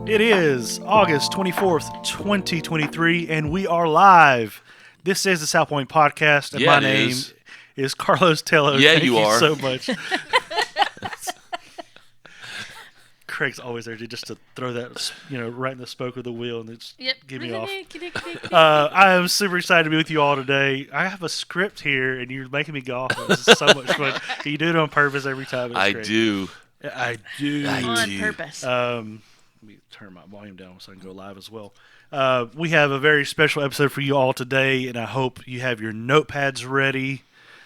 It is August 24th, 2023, and we are live. This is the SouthPoint Podcast, and my name is Carlos Tello. Yeah, Thank you are. so much. Craig's always there just to throw that, right in the spoke of the wheel and just get me off. I am super excited to be with you all today. I have a script here, and you're making me go off. This is so much fun. You do it on purpose every time. I do. I do. On purpose. Let me turn my volume down so I can go live as well. We have a very special episode for you all today, and I hope you have your notepads ready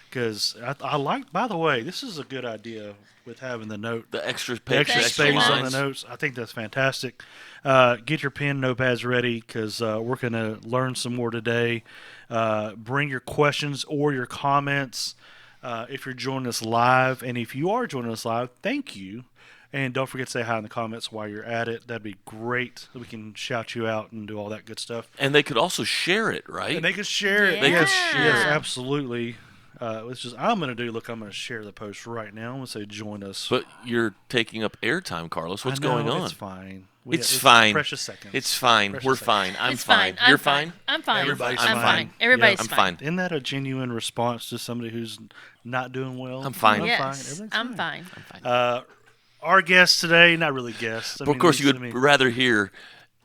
because I like. By the way, this is a good idea with having the extra space on the notes. I think that's fantastic. Get your pen, notepads ready because we're going to learn some more today. Bring your questions or your comments if you're joining us live, and if you are joining us live, thank you. And don't forget to say hi in the comments while you're at it. That'd be great. We can shout you out and do all that good stuff. And they could also share it, right? And they could share it. Yeah. Yes, absolutely. I'm going to share the post right now. I'm going to say join us. But you're taking up airtime, Carlos. What's going on? It's fine. It's fine. Precious seconds. It's fine. Precious We're seconds. fine. I'm It's fine. You're fine? I'm fine. Everybody's I'm fine. fine. Everybody's I'm fine. fine. Isn't that a genuine response to somebody who's not doing well? I'm fine. Yes, I'm fine. I'm fine. Our guest today, not really guest. Of course, you would rather hear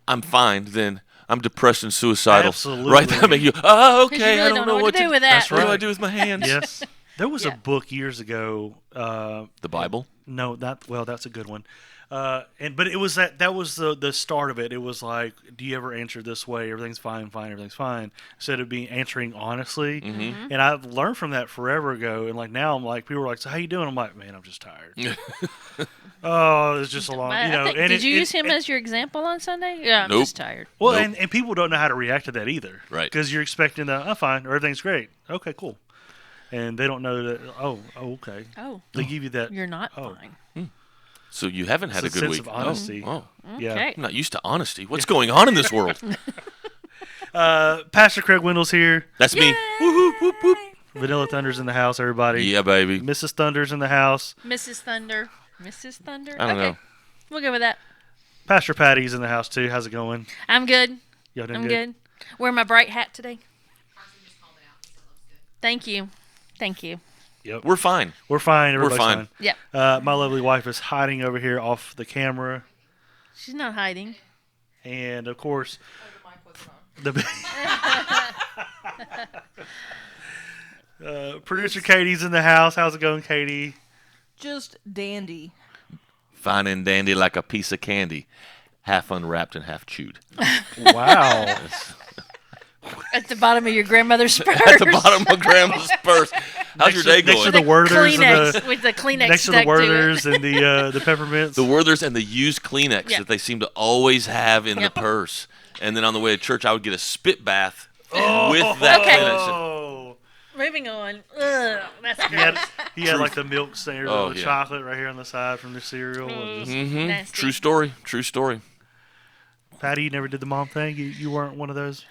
I'm fine than I'm depressed and suicidal. Absolutely. Right? That make you, okay, really I don't know what to do with that. That's What do right. I do with my hands? Yes. There was a Yeah. book years ago. The Bible? No, that's a good one. But it was that was the start of it. It was like, do you ever answer this way? Everything's fine, everything's fine. Instead of being answering honestly. Mm-hmm. And I've learned from that forever ago. And like now I'm like, people are like, so how you doing? I'm like, man, I'm just tired. Oh, it's just a long, Did you use him as your example on Sunday? Yeah, I'm Nope. just tired. Well, Nope. and people don't know how to react to that either. Right. Because you're expecting that, I'm fine, or everything's great. Okay, cool. And they don't know that, okay. Oh, They give you that. you're not Oh. fine. So you haven't had It's a a good sense week. of honesty. Oh. Yeah. Okay. I'm not used to honesty. What's going on in this world? Pastor Craig Wendell's here. That's me. Whoop, whoop, whoop. Vanilla Thunder's in the house, everybody. Yeah, baby. Mrs. Thunder's in the house. Mrs. Thunder. Mrs. Thunder? I don't okay. know. We'll go with that. Pastor Patty's in the house, too. How's it going? I'm good. Y'all doing I'm good. Wearing my bright hat today. Thank you. Thank you. Yep. We're fine. We're fine. Everybody's fine. Yep. My lovely wife is hiding over here off the She's not hiding. And, of course, the producer Katie's in the house. How's it going, Katie? Just dandy. Fine and dandy like a piece of candy. Half unwrapped and half chewed. Wow. At the bottom of your grandmother's purse. At the bottom of Grandma's purse. How's your day Next to going? the Werthers Kleenex, and with the Kleenex next to the stuck Werthers to it. and the peppermints. The Werthers and the used Kleenex Yep. that they seem to always have in Yep. the purse. And then on the way to church, I would get a spit bath with Oh. that Okay. Kleenex. Oh. Moving on. Ugh, that's He had like the milk stingers Oh, and the yeah. chocolate right here on the side from the cereal. And just, nasty. True story. True story. Patty, you never did the mom thing. You weren't one of those.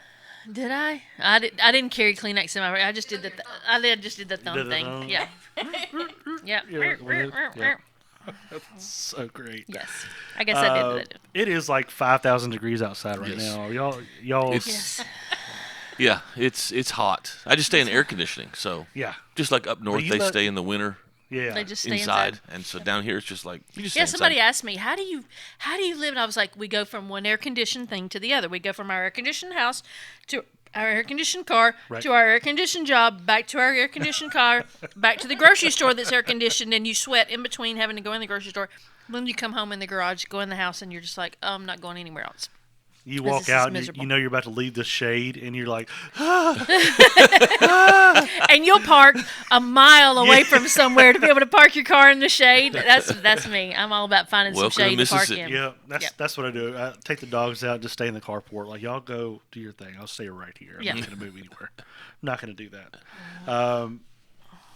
Did I? I didn't carry Kleenex in my. I just did the. I just did the thumb Did the thing. thumb? Yeah. Yeah. Yeah. So great. Yes. I guess I did that. It is like 5,000 degrees outside right Yes. now. Y'all. It's yeah, it's hot. I just stay in air conditioning, so Yeah. just like up north, you they let- stay in the winter Yeah. They just stay inside, and so down here it's just like you just Yeah, stay somebody inside. asked me, how do you live? And I was like, we go from one air conditioned thing to the other. We go from our air conditioned house to our air conditioned car Right. to our air conditioned job, back to our air conditioned car, back to the grocery store that's air conditioned, and you sweat in between having to go in the grocery store. Then you come home in the garage, go in the house, and you're just like, oh, I'm not going anywhere else. You This walk is out and miserable. you know you're about to leave the shade, and you're like, And you'll park a mile away from somewhere to be able to park your car in the shade. That's me. I'm all about finding Welcome some shade to to park Mississippi. in. yeah, Yep. that's what I do. I take the dogs out, just stay in the carport. Like, y'all go do your thing. I'll stay right here. I'm Yeah. not going to move anywhere. I'm not going to do that.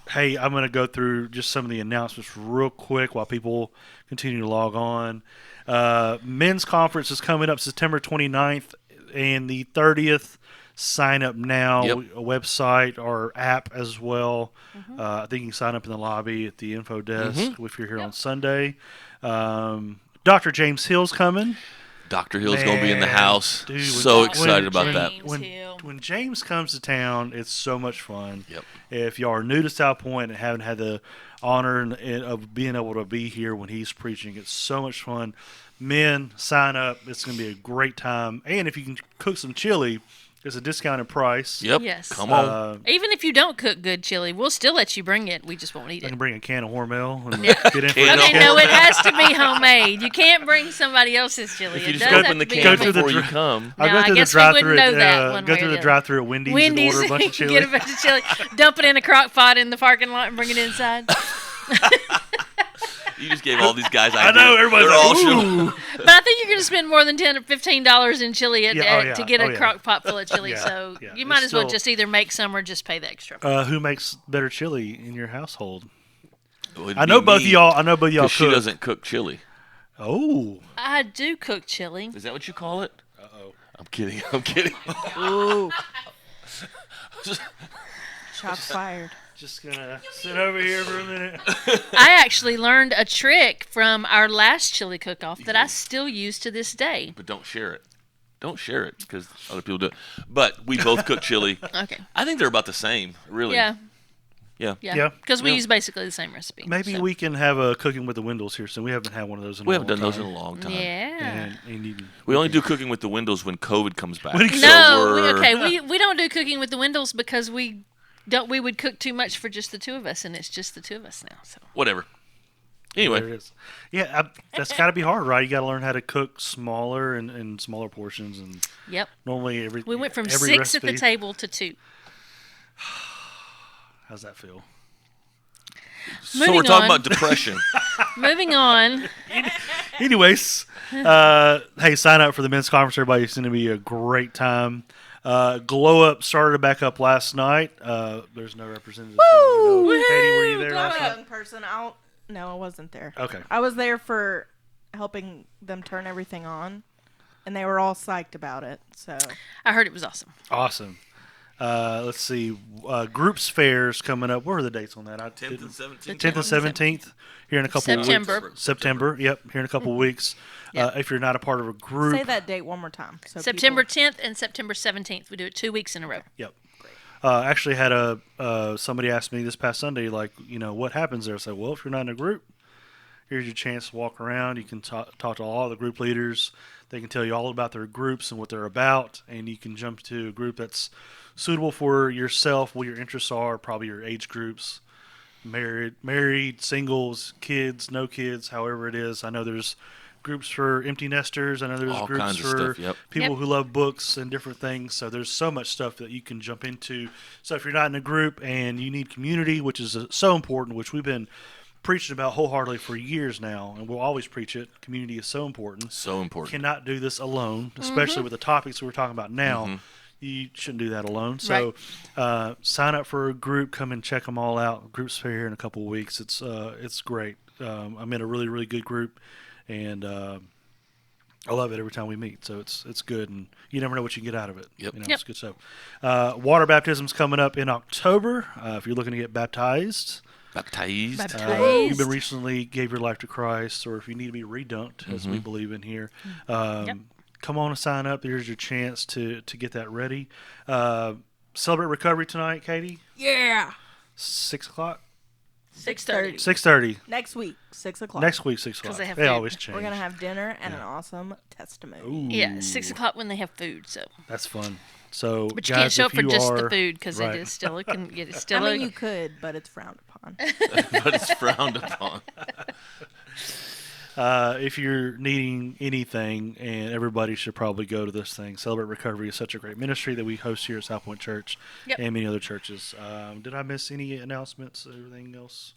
Hey, I'm going to go through just some of the announcements real quick while people continue to log on. Men's conference is coming up September 29th and the 30th. Sign up now. Yep. A website or app as well. I think you can sign up in the lobby at the info desk if you're here on Sunday. Dr. James Hill's coming. Dr. Hill's going to be in the house. Dude, so when- excited about when- that. James Hill. When James comes to town, it's so much fun. Yep. If y'all are new to SouthPoint and haven't had the honor of being able to be here when he's preaching, it's so much fun. Men, sign up. It's going to be a great time. And if you can cook some chili, it's a discounted price. Yep. Yes. Come on. Even if you don't cook good chili, we'll still let you bring it. We just won't eat I it. can bring a can of Hormel and get in for a Can of Okay, discount. no, it has to be homemade. You can't bring somebody else's chili. If you It just does have open the to be can Go homemade. through the before you dri- come. I'll No, go I through the guess we drive-through. wouldn't know that one Go way through or the the drive-through at Wendy's, and Wendy's, order a bunch of chili. get a bunch of chili, dump it in a crock pot in the parking lot, and bring it inside. You just gave all these guys I ideas. know everybody's They're all like, showing- ooh. But I think you're going to spend more than $10 or $15 in chili to get a yeah. crock pot full of chili. Yeah, So yeah. you might It's as well still- just either make some or just pay the extra. Who makes better chili in your household? It'd I know be both of me, y'all. I know both of y'all 'cause she cook. doesn't cook chili. Oh, I do cook chili. Is that what you call it? uh-oh. I'm kidding. I'm kidding. Ooh. Shots fired. Just gonna sit over here for a minute. I actually learned a trick from our last chili cook-off that I still use to this day. But don't share it. Don't share it because other people do it. But we both cook chili. Okay. I think they're about the same, really. Yeah. Yeah. Yeah. Because we Yeah. use basically the same recipe. Maybe so. we can have a cooking with the Wendels here soon. We haven't had one of those in We a haven't long done those time. in a long time. Yeah. And you, We only do cooking with the windows when COVID comes back. When it- So No, we're- we don't do cooking with the Wendels because we would cook too much for just the two of us, and it's just the two of us now. So Whatever. there it Anyway, is. Yeah, that's got to be hard, right? You got to learn how to cook smaller and smaller portions, and yep, normally we went from every 6 recipe, at the table to 2. How's that feel? so we're Moving talking on. about depression. Moving on. Anyways, hey, sign up for the men's conference, everybody. It's going to be a great time. Glow Up started back up last night. There's no representative. Woo! Katie, were you there Did last I night? in person? No, I wasn't there. Okay. I was there for helping them turn everything on, and they were all psyched about it. So I heard it was awesome. Awesome. Let's see. Groups fairs coming up. What are the dates on that? 10th and 17th. 10th and 17th here in a couple September. weeks. September. Yep, here in a couple weeks. Yep. If you're not a part of a group. say that date one more time. So September people- 10th and September 17th. We do it 2 weeks in a row. Yep. Actually had somebody asked me this past Sunday, like, what happens there? I said, well, if you're not in a group, here's your chance to walk around. You can talk to all the group leaders. They can tell you all about their groups and what they're about, and you can jump to a group that's suitable for yourself, what your interests are, probably your age groups, married, singles, kids, no kids, however it is. I know there's groups for empty nesters. I know there's All groups kinds of for stuff, yep. people Yep. who love books and different things. So there's so much stuff that you can jump into. So if you're not in a group and you need community, which is so important, which we've been preaching about wholeheartedly for years now, and we'll always preach it. Community is so important. So important. Cannot do this alone, especially with the topics we're talking about now. You shouldn't do that alone. So sign up for a group. Come and check them all out. Groups fair here in a couple of weeks. It's great. I'm in a really, really good group, and I love it every time we meet. So it's good, and you never know what you can get out of it. Yep. Yep. It's good stuff. Water baptism's coming up in October. If you're looking to get baptized. Baptized. Baptized. You've been recently gave your life to Christ, or if you need to be redunked, as we believe in here, come on and sign up. There's your chance to get that ready. Celebrate recovery tonight, Katie. Yeah. 6 o'clock. 6:30. 6:30 Next week, 6:00. next week. 6 o'clock. they have They food. always change. We're gonna have dinner and an awesome testimony. Ooh, Yeah, 6 o'clock when they have food. So, that's fun. So, but you guys, can't show up if for just are- the food because right. it is still it's I still mean, you could, but it's frowned upon. But it's frowned upon. If you're needing anything, and everybody should probably go to this thing. Celebrate Recovery is such a great ministry that we host here at SouthPoint Church Yep. and many other churches. Did I miss any announcements? Everything else?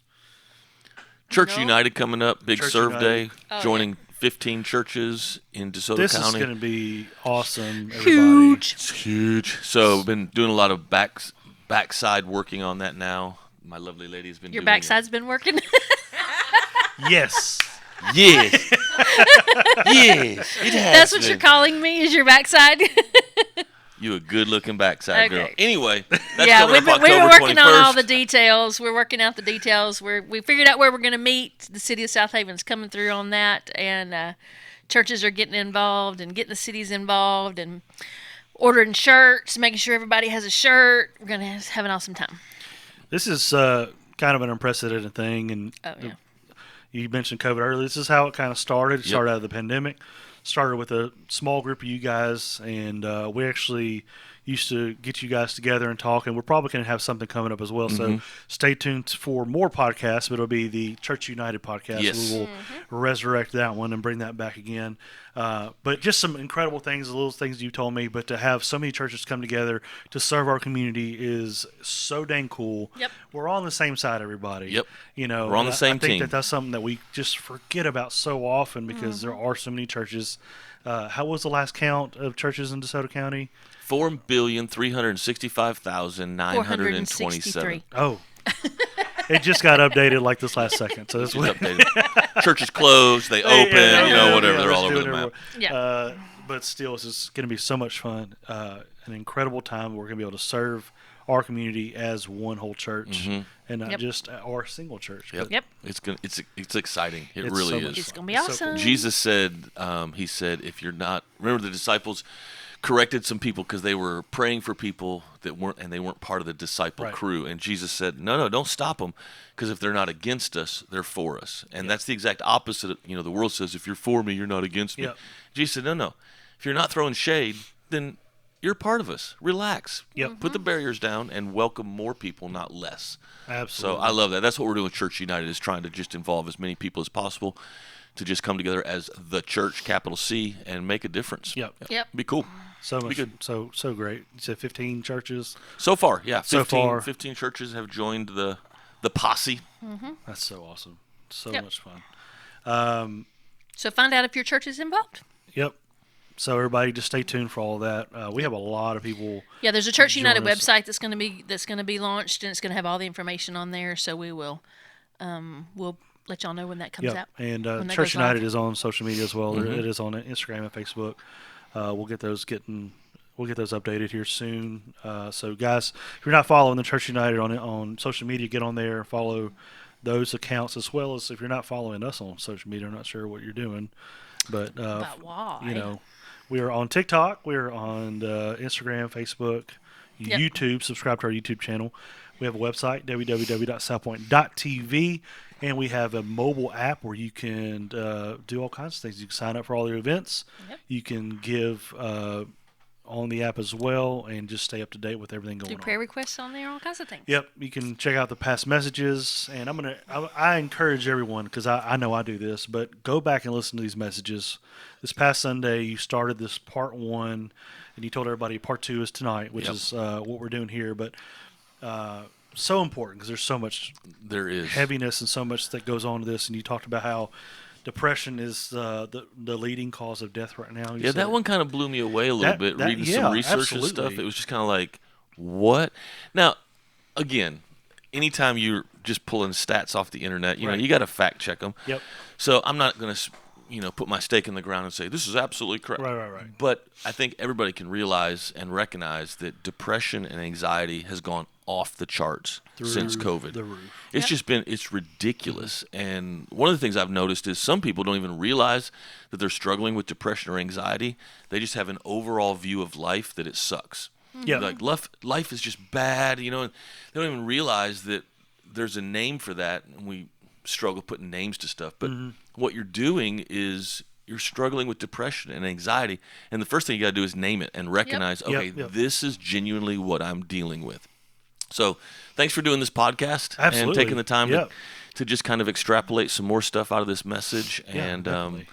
Church No. United coming up. Big Church serve United. day. Oh, Joining 15 churches in DeSoto This County. is going to be awesome. Everybody. huge. It's huge. So I've been doing a lot of backside working on that now. My lovely lady has been Your doing backside's been working. Yes. it. Yes. Yes. It has That's what been. you're calling me. Is your backside? You a good-looking backside girl. Okay. Anyway, that's Yeah, coming we've up been October working on all 21st. the details. We're working out the details. We figured out where we're going to meet. The city of South Haven's coming through on that, and churches are getting involved and getting the cities involved and ordering shirts, making sure everybody has a shirt. We're going to have an awesome time. This is kind of an unprecedented thing, and you mentioned COVID earlier. This is how it kind of started. It started out of the pandemic. Started with a small group of you guys, and we actually used to get you guys together and talk, and we're probably going to have something coming up as well. So stay tuned for more podcasts, but it'll be the Church United podcast. Yes. We will resurrect that one and bring that back again. But just some incredible things, the little things you told me, but to have so many churches come together to serve our community is so dang cool. Yep. We're all on the same side, everybody. Yep. You know, We're on the same I think team. that's something that we just forget about so often because there are so many churches. How was the last count of churches in DeSoto County? 4,365,927. Oh, it just got updated like this last second. So this It's was updated. Churches closed, they open, whatever. They're all over the map. Yeah. But still, this is going to be so much fun. An incredible time. We're going to be able to serve our community as one whole church and not just our single church. Yep. But Yep. It's exciting. It It's really so is. much It's fun. going to be It's so awesome. cool. Jesus said, he said, if you're not, remember the disciples corrected some people because they were praying for people that weren't part of the disciple crew. And Jesus said, no, don't stop them, because if they're not against us, they're for us. And that's the exact opposite. You know, the world says, if you're for me, you're not against me. Yep. Jesus said, no. If you're not throwing shade, then you're part of us. Relax. Yep. Put the barriers down and welcome more people, not less. Absolutely. So I love that. That's what we're doing with Church United, is trying to just involve as many people as possible to just come together as the church, capital C, and make a difference. Yep. Be cool. So much. good. So great. You said 15 churches. So far, yeah. 15, 15 15 churches have joined the posse. That's so awesome. So Yep. much fun. So find out if your church is involved. Yep. So everybody, just stay tuned for all that. We have a lot of people. Yeah, there's a Church United Join us. website that's going to be launched, and it's going to have all the information on there. So we'll let y'all know when that comes out. And when that Church goes live. United is on social media as well. It is on Instagram and Facebook. We'll get those updated here soon. So guys, if you're not following the Church United on social media, get on there and follow those accounts, as well as if you're not following us on social media. I'm not sure what you're doing, but But why? you know, we are on TikTok, we're on Instagram, Facebook, Yep. YouTube. Subscribe to our YouTube channel. We have a website, www.southpoint.tv, and we have a mobile app where you can do all kinds of things. You can sign up for all your events. Yep. You can give on the app as well, and just stay up to date with everything going Do on. prayer requests on there, all kinds of things. Yep, you can check out the past messages, and I encourage everyone, because I know I do this, but go back and listen to these messages. This past Sunday, you started this part 1, and you told everybody part 2 is tonight, which is what we're doing here. But so important, because there's so much There is heaviness and so much that goes on to this, and you talked about how depression is the leading cause of death right now. You Yeah, said that one kind of blew me away a little bit, reading some research and stuff. absolutely. It was just kind of like, what? Now, again, anytime you're just pulling stats off the internet, you know, Right. you got to fact check them. Yep. So I'm not going to, put my stake in the ground and say, this is absolutely correct. Right. But I think everybody can realize and recognize that depression and anxiety has gone off the charts since COVID. The roof. It's just been, it's ridiculous. And one of the things I've noticed is some people don't even realize that they're struggling with depression or anxiety. They just have an overall view of life that it sucks. Yeah. Like life is just bad, and they don't even realize that there's a name for that, and we struggle putting names to stuff. But what you're doing is you're struggling with depression and anxiety, and the first thing you got to do is name it and recognize, okay, Yep. this is genuinely what I'm dealing with. So thanks for doing this podcast and Absolutely. taking the time Yep. to just kind of extrapolate some more stuff out of this message. Yeah, And definitely.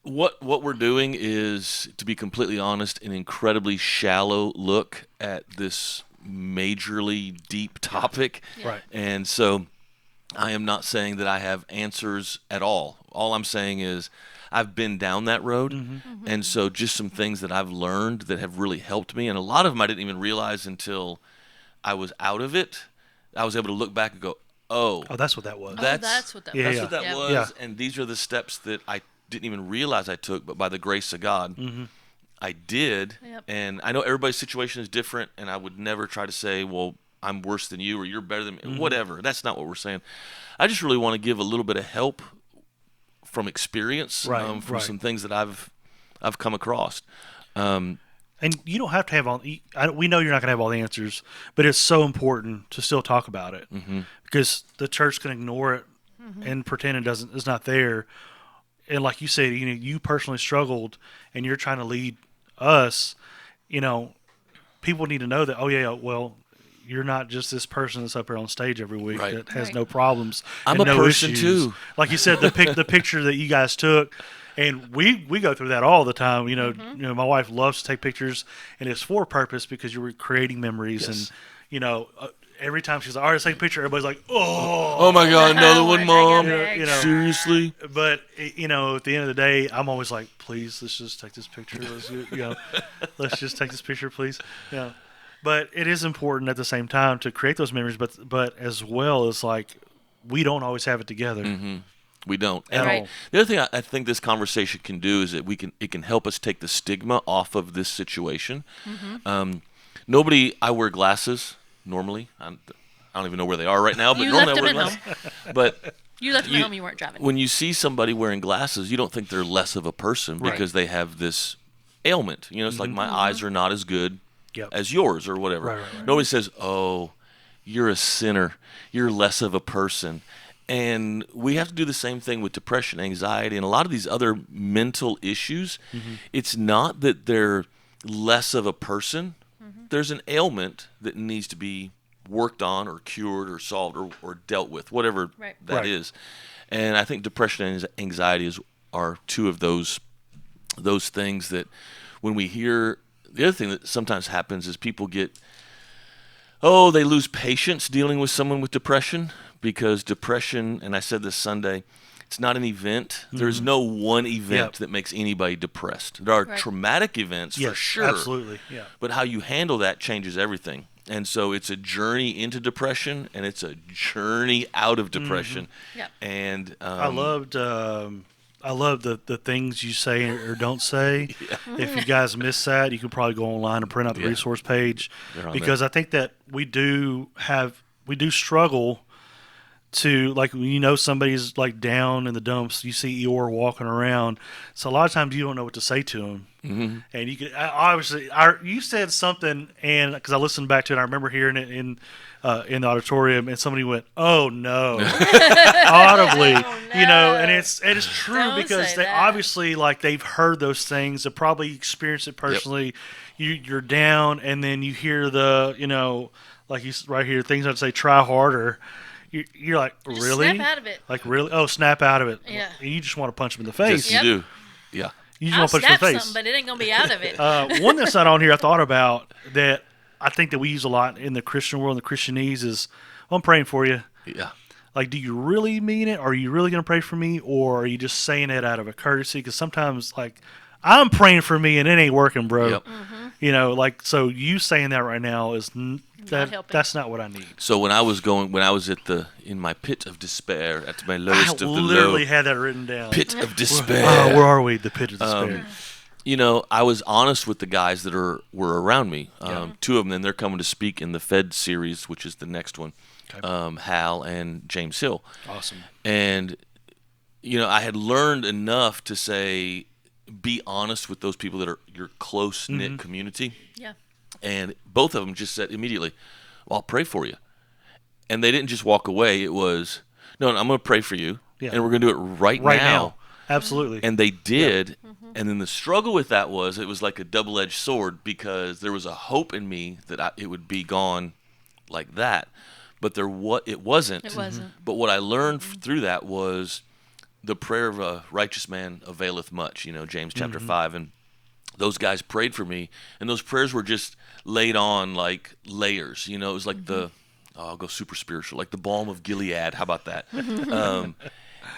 what we're doing is, to be completely honest, an incredibly shallow look at this majorly deep topic. Right. And so I am not saying that I have answers at all. All I'm saying is I've been down that road. And so just some things that I've learned that have really helped me. And a lot of them I didn't even realize until I was out of it. I was able to look back and go, oh, That's what that was. That's what that Yeah, was. that's what that Yeah. was. Yeah. And these are the steps that I didn't even realize I took, but by the grace of God, I did. Yep. And I know everybody's situation is different, and I would never try to say, well, I'm worse than you or you're better than me. Whatever. That's not what we're saying. I just really want to give a little bit of help from experience, from some things that I've come across. And you don't have to have all. We know you're not going to have all the answers, but it's so important to still talk about it because the church can ignore it and pretend it's not there. And like you said, you personally struggled, and you're trying to lead us. People need to know that. Oh yeah, well, you're not just this person that's up here on stage every week that has no problems. I'm and a no person issues. too. Like you said, the picture that you guys took, and we go through that all the time. My wife loves to take pictures, and it's for a purpose because you're creating memories. Yes. And every time she's like, "All right, let's take a picture," everybody's like, Oh my God, another one, Mom. Seriously? But at the end of the day, I'm always like, "Please, let's just take this picture. Let's just take this picture, please." Yeah. But it is important at the same time to create those memories, but as well as like we don't always have it together. We don't. At Right. all. The other thing I think this conversation can do is that it can help us take the stigma off of this situation. I wear glasses normally. I don't even know where they are right now, but You normally left I wear them at glasses. But You left them at home. You weren't driving. when you see somebody wearing glasses, you don't think they're less of a person because they have this ailment. It's like my eyes are not as good as yours or whatever. Right. Nobody says, "Oh, you're a sinner. You're less of a person." And we have to do the same thing with depression, anxiety, and a lot of these other mental issues. It's not that they're less of a person. There's an ailment that needs to be worked on or cured or solved or dealt with, whatever that is. And I think depression and anxiety are two of those things that when we hear. The other thing that sometimes happens is people they lose patience dealing with someone with depression because depression, and I said this Sunday, it's not an event. There's no one event that makes anybody depressed. There are traumatic events for sure. Absolutely. Yeah. But how you handle that changes everything. And so it's a journey into depression, and it's a journey out of depression. Yep. And I love the things you say or don't say. If you guys miss that, you can probably go online and print out the resource page because I think that we do struggle to, like, somebody's like down in the dumps. You see Eeyore walking around, so a lot of times you don't know what to say to him. And you can obviously you said something, and because I listened back to it, I remember hearing it in the auditorium, and somebody went, "Oh no," audibly, and it's true. Don't because say they that. obviously, like, they've heard those things, they probably experienced it personally. You're down, and then you hear like he's right here, things I'd say, try harder. You're like, Just really? snap out of it. Like, really? Oh, snap out of it. Yeah. And you just want to punch him in the face. yes, you do. Yeah. You just I'll want to punch him in snap the face. something, but it ain't gonna be out of it. One that's not on here I thought about that I think that we use a lot in the Christian world, in the Christianese, is, I'm praying for you. Yeah. Like, do you really mean it? Are you really going to pray for me? Or are you just saying it out of a courtesy? Because sometimes, like, I'm praying for me and it ain't working, bro. Yep. So you saying that right now is helping. that's not what I need. So when I was in my pit of despair, at my lowest I of the literally low had that written down. pit of despair. Oh, where are we? The pit of despair. I was honest with the guys that were around me. Two of them, and they're coming to speak in the Fed series, which is the next one. Okay. Hal and James Hill. Awesome. And I had learned enough to say, be honest with those people that are your close knit community. Yeah. And both of them just said immediately, "Well, I'll pray for you." And they didn't just walk away. It was, "No, I'm going to pray for you, and we're going to do it right now." Absolutely. And they did. And then the struggle with that was, it was like a double-edged sword, because there was a hope in me that it would be gone like that. But it wasn't. It wasn't. But what I learned through that was the prayer of a righteous man availeth much, James chapter 5. And those guys prayed for me, and those prayers were just laid on like layers. It was like I'll go super spiritual, like the balm of Gilead. How about that?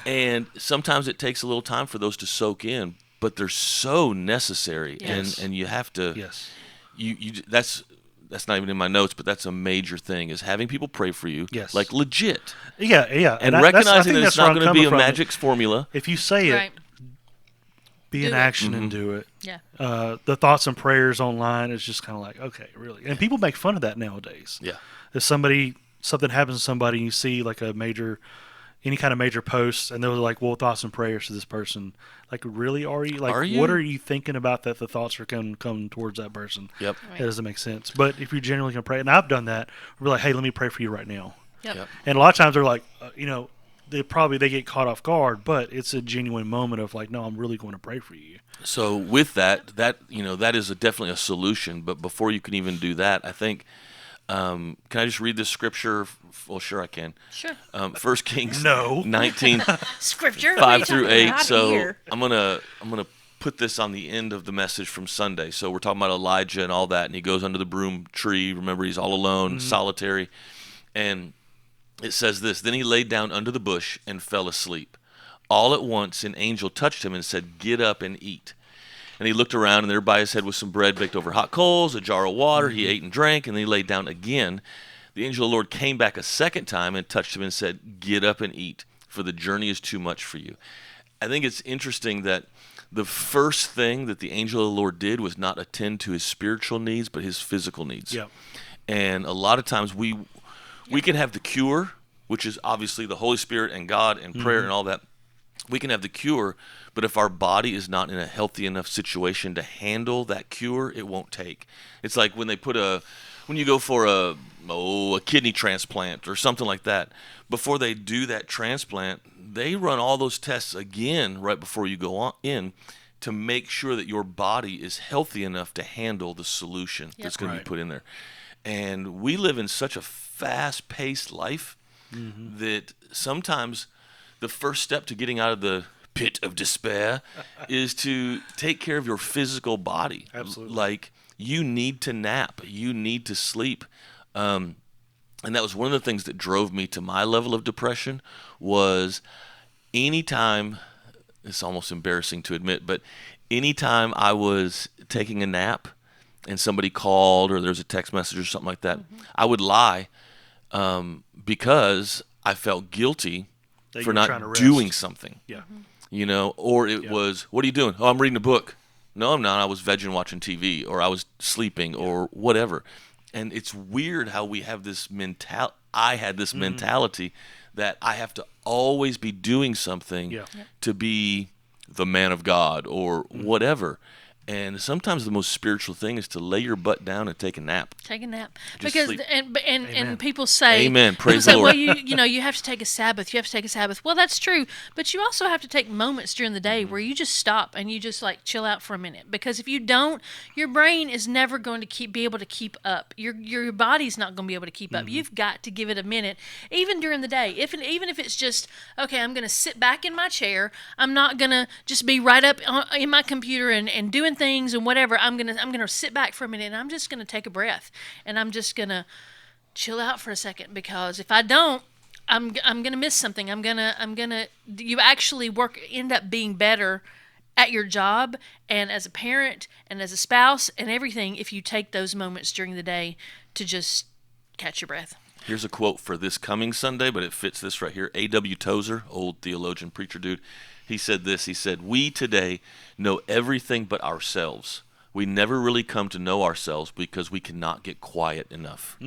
And sometimes it takes a little time for those to soak in, but they're so necessary. Yes. And you have to. Yes. That's not even in my notes, but that's a major thing, is having people pray for you. Yes. Like legit. Yeah. And I recognizing think that it's that's where not I'm going to be coming a from. magic formula. If you say it, Right. be Do in it. action and do it. Yeah. The thoughts and prayers online is just kind of like, okay, really. And people make fun of that nowadays. Yeah. If something happens to somebody, and you see like any kind of major post, and they're like, well, thoughts and prayers to this person. Like, really, are you? Like, what are you thinking about that the thoughts are coming towards that person? Yep. Right. That doesn't make sense. But if you're genuinely going to pray, and I've done that, we're like, hey, let me pray for you right now. Yep. And a lot of times they're like, they get caught off guard, but it's a genuine moment of like, no, I'm really going to pray for you. So with that is definitely a solution. But before you can even do that, I think, can I just read this scripture? Well, sure I can. Sure. 1 Kings No. 19, Scripture. 5 through 8. Not So here. I'm gonna put this on the end of the message from Sunday. So we're talking about Elijah and all that, and he goes under the broom tree. Remember, he's all alone, solitary, and it says this: Then he laid down under the bush and fell asleep. All at once an angel touched him and said, "Get up and eat." And he looked around, and there by his head was some bread baked over hot coals, a jar of water. He ate and drank, and then he laid down again. The angel of the Lord came back a second time and touched him and said, "Get up and eat, for the journey is too much for you." I think it's interesting that the first thing that the angel of the Lord did was not attend to his spiritual needs, but his physical needs. Yeah. And a lot of times we can have the cure, which is obviously the Holy Spirit and God and prayer and all that. We can have the cure, but if our body is not in a healthy enough situation to handle that cure, it won't take. It's like when you go for a kidney transplant or something like that. Before they do that transplant, they run all those tests again right before you go in to make sure that your body is healthy enough to handle the solution that's going to be put in there. And we live in such a fast-paced life that sometimes the first step to getting out of the pit of despair is to take care of your physical body. Absolutely. Like, you need to nap. You need to sleep. And that was one of the things that drove me to my level of depression was anytime, it's almost embarrassing to admit, but anytime I was taking a nap and somebody called or there's a text message or something like that, I would lie because I felt guilty That for you were trying to not rest. doing something. Yeah. Or it was, what are you doing? Oh, I'm reading a book. No, I'm not. I was vegging watching TV, or I was sleeping, or whatever. And it's weird how we have this I had this mentality that I have to always be doing something to be the man of God or whatever. And sometimes the most spiritual thing is to lay your butt down and take a nap. Take a nap. Just Because sleep. and people say, Amen. Praise people the say, Lord. well, you have to take a Sabbath. You have to take a Sabbath. Well, that's true, but you also have to take moments during the day where you just stop and you just like chill out for a minute. Because if you don't, your brain is never going to be able to keep up. Your body's not going to be able to keep up. You've got to give it a minute, even during the day. Even if it's just okay, I'm going to sit back in my chair. I'm not going to just be right up in my computer and doing things and whatever. I'm gonna sit back for a minute and I'm just gonna take a breath and I'm just gonna chill out for a second, because if I don't, I'm gonna miss something. You actually end up being better at your job and as a parent and as a spouse and everything if you take those moments during the day to just catch your breath. Here's a quote for this coming Sunday, but it fits this right here. A.W. Tozer, old theologian, preacher dude, he said this. He said, "We today know everything but ourselves. We never really come to know ourselves because we cannot get quiet enough."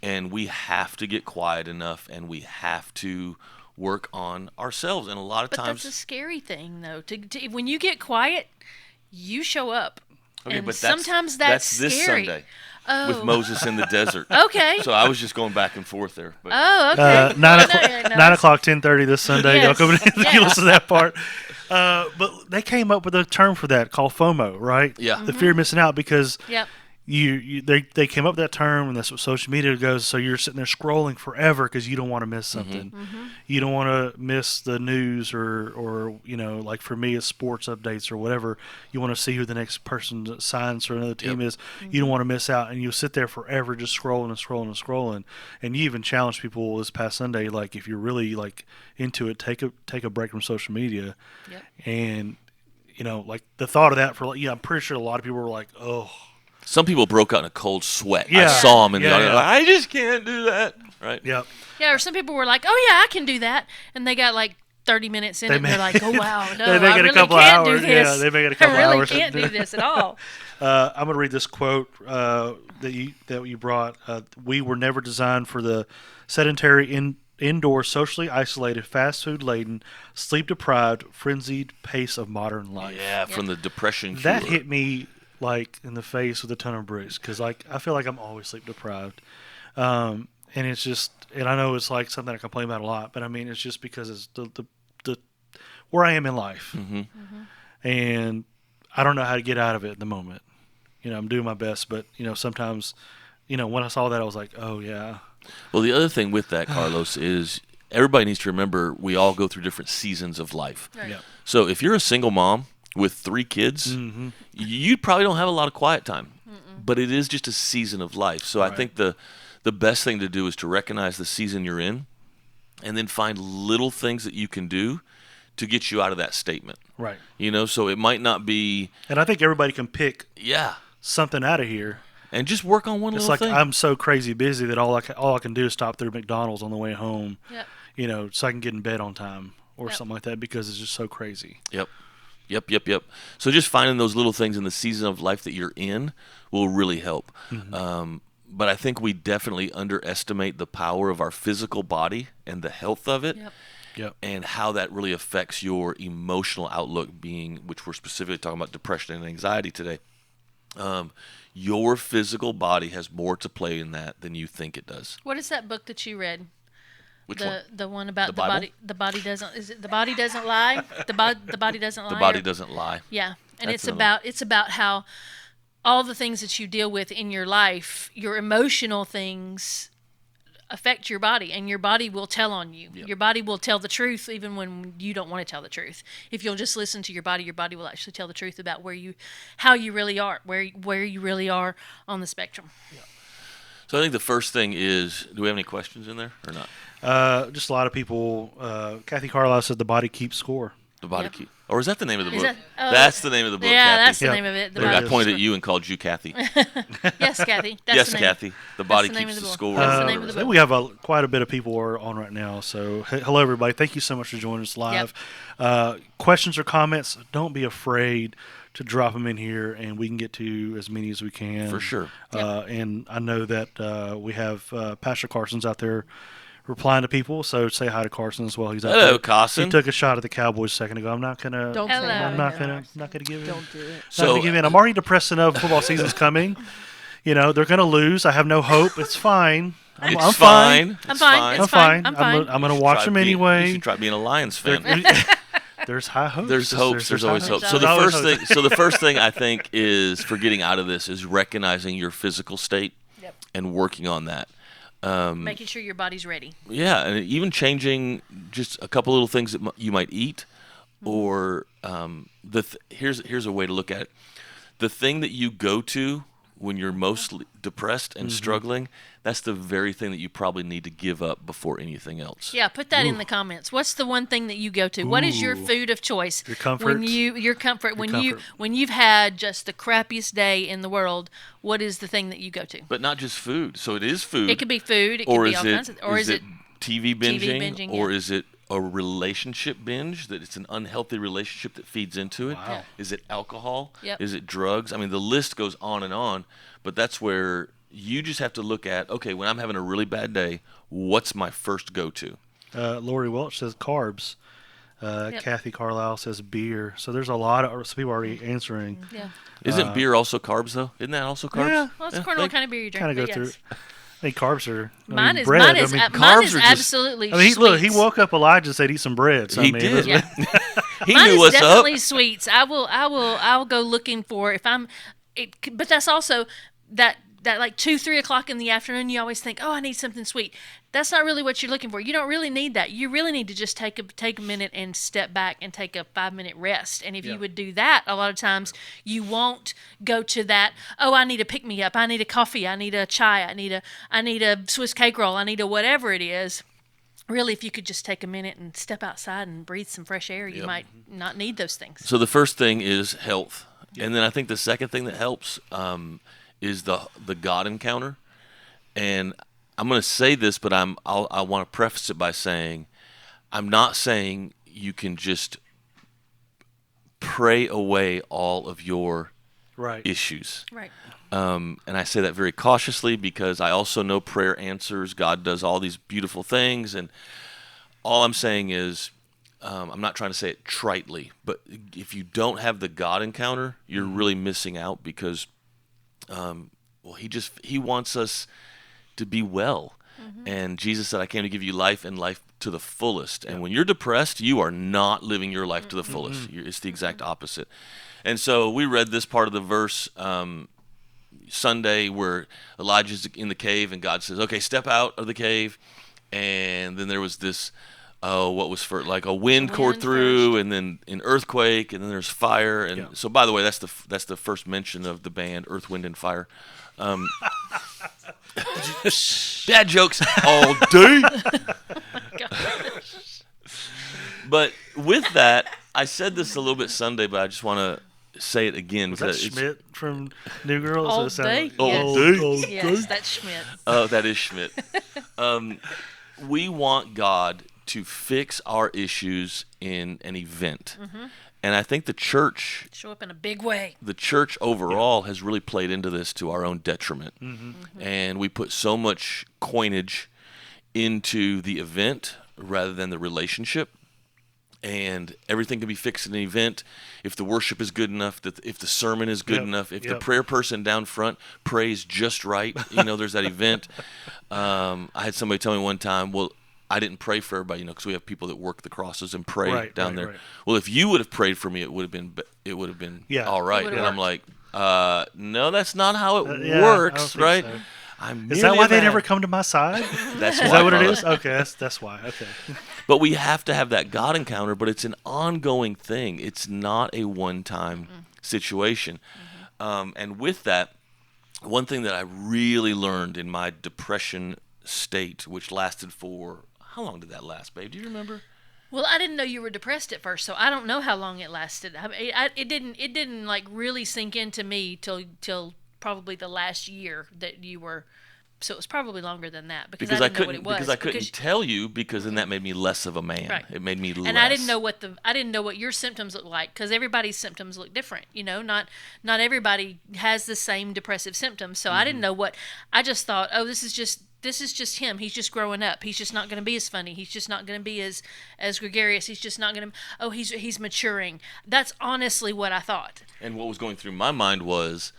And we have to get quiet enough, and we have to work on ourselves. And a lot of But times... that's a scary thing, though. When you get quiet, you show up. Okay, and but sometimes that's this scary. Sunday with Moses in the desert. Okay. So I was just going back and forth there. But Oh, okay. 9 Oh, o'clock, no. 9 o'clock, 10:30 this Sunday. Yes. Y'all come in Yes. you listen to that part. But they came up with a term for that called FOMO, right? Yeah. The fear of missing out, because Yep. they came up with that term, and that's what social media goes. So you're sitting there scrolling forever because you don't want to miss something. You don't want to miss the news or like for me, it's sports updates or whatever. You want to see who the next person that signs for another team is. You don't want to miss out, and you'll sit there forever just scrolling and scrolling and scrolling. And you even challenged people this past Sunday, like if you're really like into it, take a break from social media. Yep. And like the thought of that I'm pretty sure a lot of people were like, oh. some people broke out in a cold sweat. I Yeah. saw them in the Yeah, audience. yeah. Like, I just can't do that. Right? Yep. Yeah, or some people were like, "Oh yeah, I can do that," and they got like 30 minutes in it, and they're like, "Oh wow, no, they make I it a really couple can't hours. do this. Yeah, they make it a couple I really hours. can't do this at all." I'm going to read this quote that you brought. We were never designed for the sedentary, indoor, socially isolated, fast food laden, sleep deprived, frenzied pace of modern life. Yeah, from the depression cure. That hit me like in the face with a ton of bricks because like I feel like I'm always sleep deprived, and it's just, and I know it's like something I complain about a lot, but I mean it's just because it's the where I am in life, and I don't know how to get out of it at the moment. I'm doing my best, but sometimes, when I saw that I was like, oh yeah. Well, the other thing with that, Carlos, is everybody needs to remember we all go through different seasons of life. Right. Yeah. So if you're a single mom with 3 kids, you probably don't have a lot of quiet time. But it is just a season of life. So I think the best thing to do is to recognize the season you're in and then find little things that you can do to get you out of that statement. Right. So it might not be... And I think everybody can pick Yeah. something out of here. And just work on one It's little like thing. I'm so crazy busy that all I can do is stop through McDonald's on the way home, Yep. so I can get in bed on time or something like that because it's just so crazy. Yep. So just finding those little things in the season of life that you're in will really help. But I think we definitely underestimate the power of our physical body and the health of it. Yep. And how that really affects your emotional outlook, which we're specifically talking about depression and anxiety today. Your physical body has more to play in that than you think it does. What is that book that you read? Which one? The one about The the Bible? body. The body doesn't. Is it the body doesn't lie? The body doesn't lie. The body or- doesn't lie. Yeah, and That's it's about how all the things that you deal with in your life, your emotional things, affect your body, and your body will tell on you. Yep. Your body will tell the truth even when you don't want to tell the truth. If you'll just listen to your body will actually tell the truth about how you really are, where you really are on the spectrum. So I think the first thing is, do we have any questions in there or not? Just a lot of people. Kathy Carlisle said the body keeps score. The body Yep. key. Or is that the name of the Is book? that- That's the name of the book, Yeah, Kathy. that's the Yep. name of it. The There Look, it I is. pointed at you and called you Kathy. Yes, Kathy. That's Yes, the name. Kathy. The body the name keeps of the the book. score. That's the name of the I think book. we have quite a bit of people are on right now. So hello everybody. Thank you so much for joining us live. Questions or comments? Don't be afraid to drop them in here, and we can get to as many as we can. For sure. And I know that we have Pastor Carson's out there replying to people. So say hi to Carson as well. He's out Hello, there. Carson. He took a shot at the Cowboys a second ago. I'm not gonna. Don't Hello. say I'm that. not gonna give in. Don't do it. Not So gonna give in. I'm already depressed enough. Football season's coming. They're gonna lose. I have no hope. It's fine. I'm it's fine. I'm fine. I'm It's fine. fine. I'm fine. I'm gonna watch them anyway. You should try being a Lions fan. There's high hopes. There's hopes. There's always hope. hopes. So the Always first hope. thing. So the first thing I think is for getting out of this is recognizing your physical state Yep. and working on that. Making sure your body's ready. Yeah, and even changing just a couple little things that you might eat, or here's a way to look at it. The thing that you go to when you're most depressed and struggling, that's the very thing that you probably need to give up before anything else. Yeah, put that in the comments. What's the one thing that you go to? What is your Ooh. food of choice? Your comfort. Your comfort. comfort. When you've had just the crappiest day in the world, what is the thing that you go to? But not just food. So it is food. It could be food. It or could be is all it, kinds of. Or is it TV binging, binging, or yeah. is it a relationship binge that it's an unhealthy relationship that feeds into it? Wow. Yeah. Is it alcohol? Yep. Is it drugs? I mean, the list goes on, but that's where you just have to look at, okay, when I'm having a really bad day, what's my first go-to? Lori Welch says carbs. Yep. Kathy Carlisle says beer. So there's a lot of some people already answering. Yeah. Isn't beer also carbs, though? Isn't that also carbs? Yeah. Well, it's according to what kind of beer you drink. Kind of go but through. yes. I think carbs are. Mine is bread. mine is I mean, mine carbs is are just- absolutely. I mean, look, he sweets. woke up Elijah and said, "Eat some bread." So, He I mean, did. Yeah. He Mine knew is what's up. definitely sweets. I'll go looking for if I'm. But that's also that like 2-3 o'clock in the afternoon. You always think, oh, I need something sweet. That's not really what you're looking for. You don't really need that. You really need to just take a minute and step back and take a 5-minute rest. And if you would do that, a lot of times you won't go to that. Oh, I need a pick me up. I need a coffee. I need a chai. I need a Swiss cake roll. I need a whatever it is. Really, if you could just take a minute and step outside and breathe some fresh air, you might not need those things. So the first thing is health, and then I think the second thing that helps is the God encounter. And I'm going to say this, but I want to preface it by saying I'm not saying you can just pray away all of your issues. Right. And I say that very cautiously because I also know prayer answers. God does all these beautiful things. And all I'm saying is, I'm not trying to say it tritely, but if you don't have the God encounter, you're really missing out because, he wants us to be well. And Jesus said, I came to give you life and life to the fullest. And when you're depressed, you are not living your life to the fullest. It's the exact opposite. And so we read this part of the verse Sunday where Elijah's in the cave and God says, okay, step out of the cave. And then there was this, what was for like a wind poured through and then an earthquake and then there's fire. And so, by the way, that's the first mention of the band Earth, Wind, and Fire. Dad jokes all day. But with that, I said this a little bit Sunday, but I just want to say it again. Was that Schmidt from New Girl? All day? All day? Yes, that's Schmidt. Oh, that is Schmidt. We want God to fix our issues in an event. And I think the church show up in a big way. The church overall has really played into this to our own detriment. And we put so much coinage into the event rather than the relationship. And everything can be fixed in an event if the worship is good enough, if the sermon is good enough, if the prayer person down front prays just right. There's that event. I had somebody tell me one time, well, I didn't pray for everybody, because we have people that work the crosses and pray down there. Right. Well, if you would have prayed for me, it would have been all right. And I'm like, no, that's not how it works, right? So. Is that why they never come to my side? Is that what it is? Okay, that's why. Okay. But we have to have that God encounter, but it's an ongoing thing. It's not a one-time situation. And with that, one thing that I really learned in my depression state, which lasted for, how long did that last, babe? Do you remember? Well, I didn't know you were depressed at first, so I don't know how long it lasted. It didn't like really sink into me till probably the last year that you were. So it was probably longer than that because I didn't know what it was. Because I couldn't tell you because then that made me less of a man. Right. It made me less. And I didn't know what your symptoms looked like because everybody's symptoms look different. Not everybody has the same depressive symptoms. So I didn't know what. I just thought, oh, this is just him. He's just growing up. He's just not going to be as funny. He's just not going to be as gregarious. He's just not going to. Oh, he's maturing. That's honestly what I thought. And what was going through my mind was,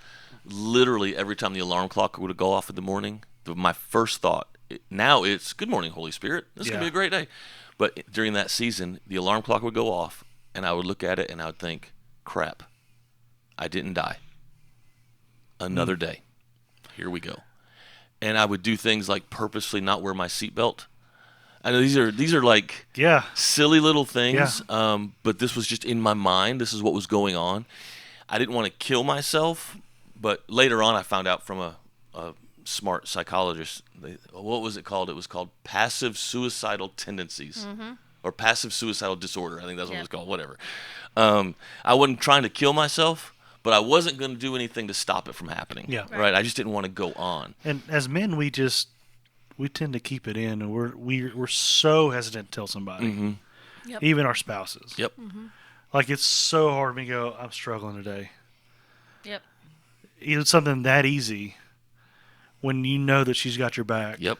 literally every time the alarm clock would go off in the morning, my first thought now it's good morning, Holy Spirit. This is gonna be a great day. But during that season, the alarm clock would go off, and I would look at it and I would think, crap, I didn't die. Another day. Here we go. And I would do things like purposely not wear my seatbelt. I know these are like silly little things, but this was just in my mind. This is what was going on. I didn't want to kill myself, but later on I found out from a smart psychologist. What was it called? It was called passive suicidal tendencies or passive suicidal disorder. I think that's what it was called. Whatever. I wasn't trying to kill myself, but I wasn't going to do anything to stop it from happening. Yeah. Right. I just didn't want to go on. And as men, we tend to keep it in, and we're so hesitant to tell somebody, even our spouses. Yep. Like it's so hard for me to go, I'm struggling today. Yep. Even something that easy. When you know that she's got your back. Yep.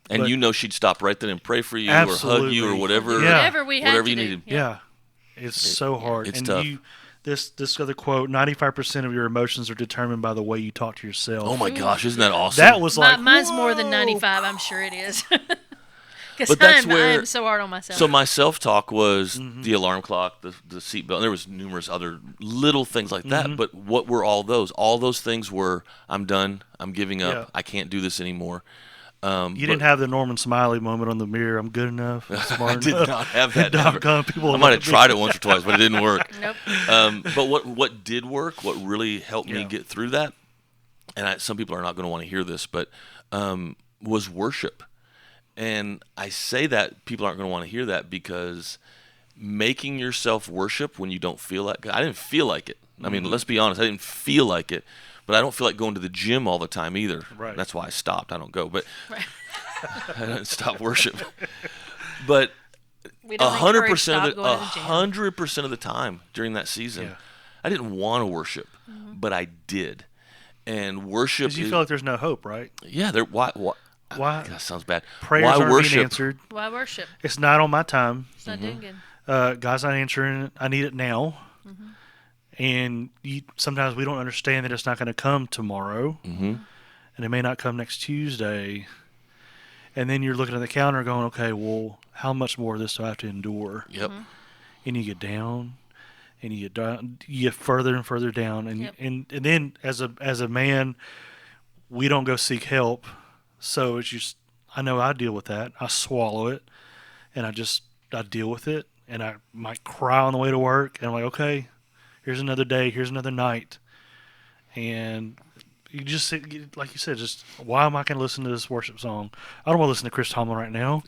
And she'd stop right then and pray for you or hug you or whatever. Whatever we had whatever to you do. needed. Yeah. It's so hard. It's and tough. This other quote, 95% of your emotions are determined by the way you talk to yourself. Oh my gosh, isn't that awesome? That was like mine's more than 95, I'm sure it is. But that's I am so hard on myself. So my self-talk was the alarm clock, the seatbelt. And there was numerous other little things like that. But what were all those? All those things were, I'm done. I'm giving up. Yeah. I can't do this anymore. You didn't have the Norman Smiley moment on the mirror. I'm good enough. I'm smart I did not have that. People I might have tried it once or twice, but it didn't work. Nope. But what did work, what really helped me get through that, and some people are not going to want to hear this, but was worship. And I say that people aren't going to want to hear that because making yourself worship when you don't feel like it. I didn't feel like it. I mean, let's be honest. I didn't feel like it, but I don't feel like going to the gym all the time either. Right. That's why I stopped. I don't go, but I didn't stop worship. But We don't encourage 100% stop of the going to the gym. 100% of the time during that season, Yeah. I didn't want to worship, but I did. And worship Because you is, feel like there's no hope, right? yeah, there. Why? Why? That sounds bad. Prayers Why aren't worship? being answered. Why worship? It's not on my time. It's not doing good. God's not answering it. I need it now. And sometimes we don't understand that it's not going to come tomorrow. And it may not come next Tuesday. And then you're looking at the calendar going, okay, well, how much more of this do I have to endure? Yep. And you get down. And you get down, you get further and further down, and then as a man, we don't go seek help. So it's just, I know I deal with that. I swallow it, and I deal with it, and I might cry on the way to work, and I'm like, okay, here's another day, here's another night, and you just sit, like you said, just why am I going to listen to this worship song? I don't want to listen to Chris Tomlin right now,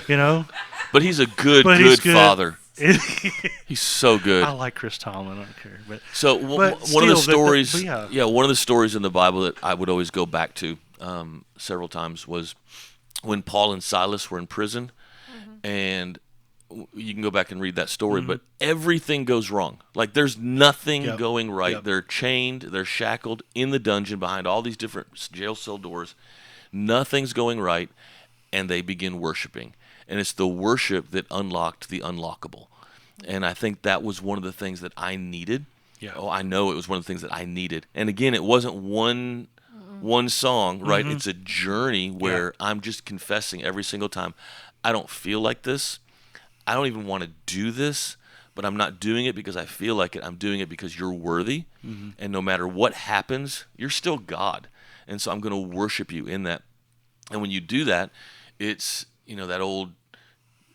you know. But he's a good father. He's so good. I like Chris Tomlin. I don't care. So but one of the still, stories, yeah. one of the stories in the Bible that I would always go back to several times was when Paul and Silas were in prison, and you can go back and read that story. But everything goes wrong. Like there's nothing going right. Yep. They're chained. They're shackled in the dungeon behind all these different jail cell doors. Nothing's going right, and they begin worshiping. And it's the worship that unlocked the unlockable. And I think that was one of the things that I needed. Yeah. Oh, I know it was one of the things that I needed. And again, it wasn't one song, right? It's a journey where I'm just confessing every single time. I don't feel like this. I don't even want to do this, but I'm not doing it because I feel like it. I'm doing it because you're worthy. And no matter what happens, you're still God. And so I'm going to worship you in that. And when you do that, it's, that old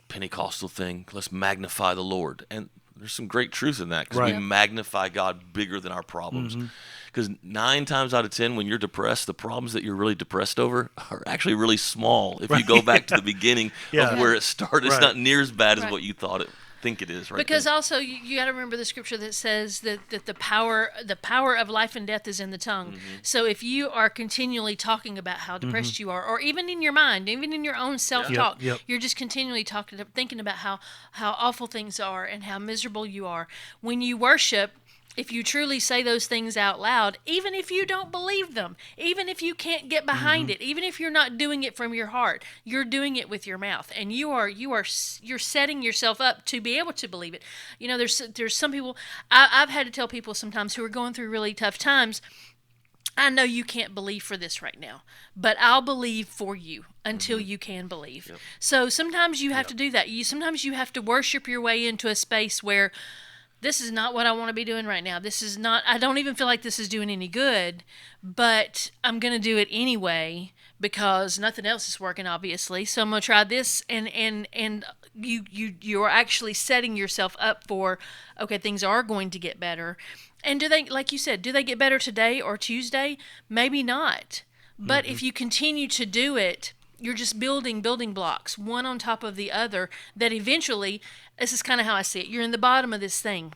Pentecostal thing, let's magnify the Lord. And there's some great truth in that because we magnify God bigger than our problems. Because 9 times out of 10, when you're depressed, the problems that you're really depressed over are actually really small. If you go back to the beginning of where it started, it's not near as bad as what you think it is. Right? Because then. also you got to remember the scripture that says that the power of life and death is in the tongue. So if you are continually talking about how depressed you are, or even in your mind, even in your own self-talk, you're just continually thinking about how awful things are and how miserable you are. When you worship, if you truly say those things out loud, even if you don't believe them, even if you can't get behind it, even if you're not doing it from your heart, you're doing it with your mouth, and you're setting yourself up to be able to believe it. There's some people I've had to tell people sometimes who are going through really tough times, I know you can't believe for this right now, but I'll believe for you until you can believe. So sometimes you have to do that. Sometimes you have to worship your way into a space where this is not what I want to be doing right now. I don't even feel like this is doing any good, but I'm going to do it anyway because nothing else is working, obviously. So I'm going to try this, and you're actually setting yourself up for, okay, things are going to get better. And do they, like you said, do they get better today or Tuesday? Maybe not. But if you continue to do it, you're just building blocks, one on top of the other, that eventually, this is kind of how I see it, you're in the bottom of this thing,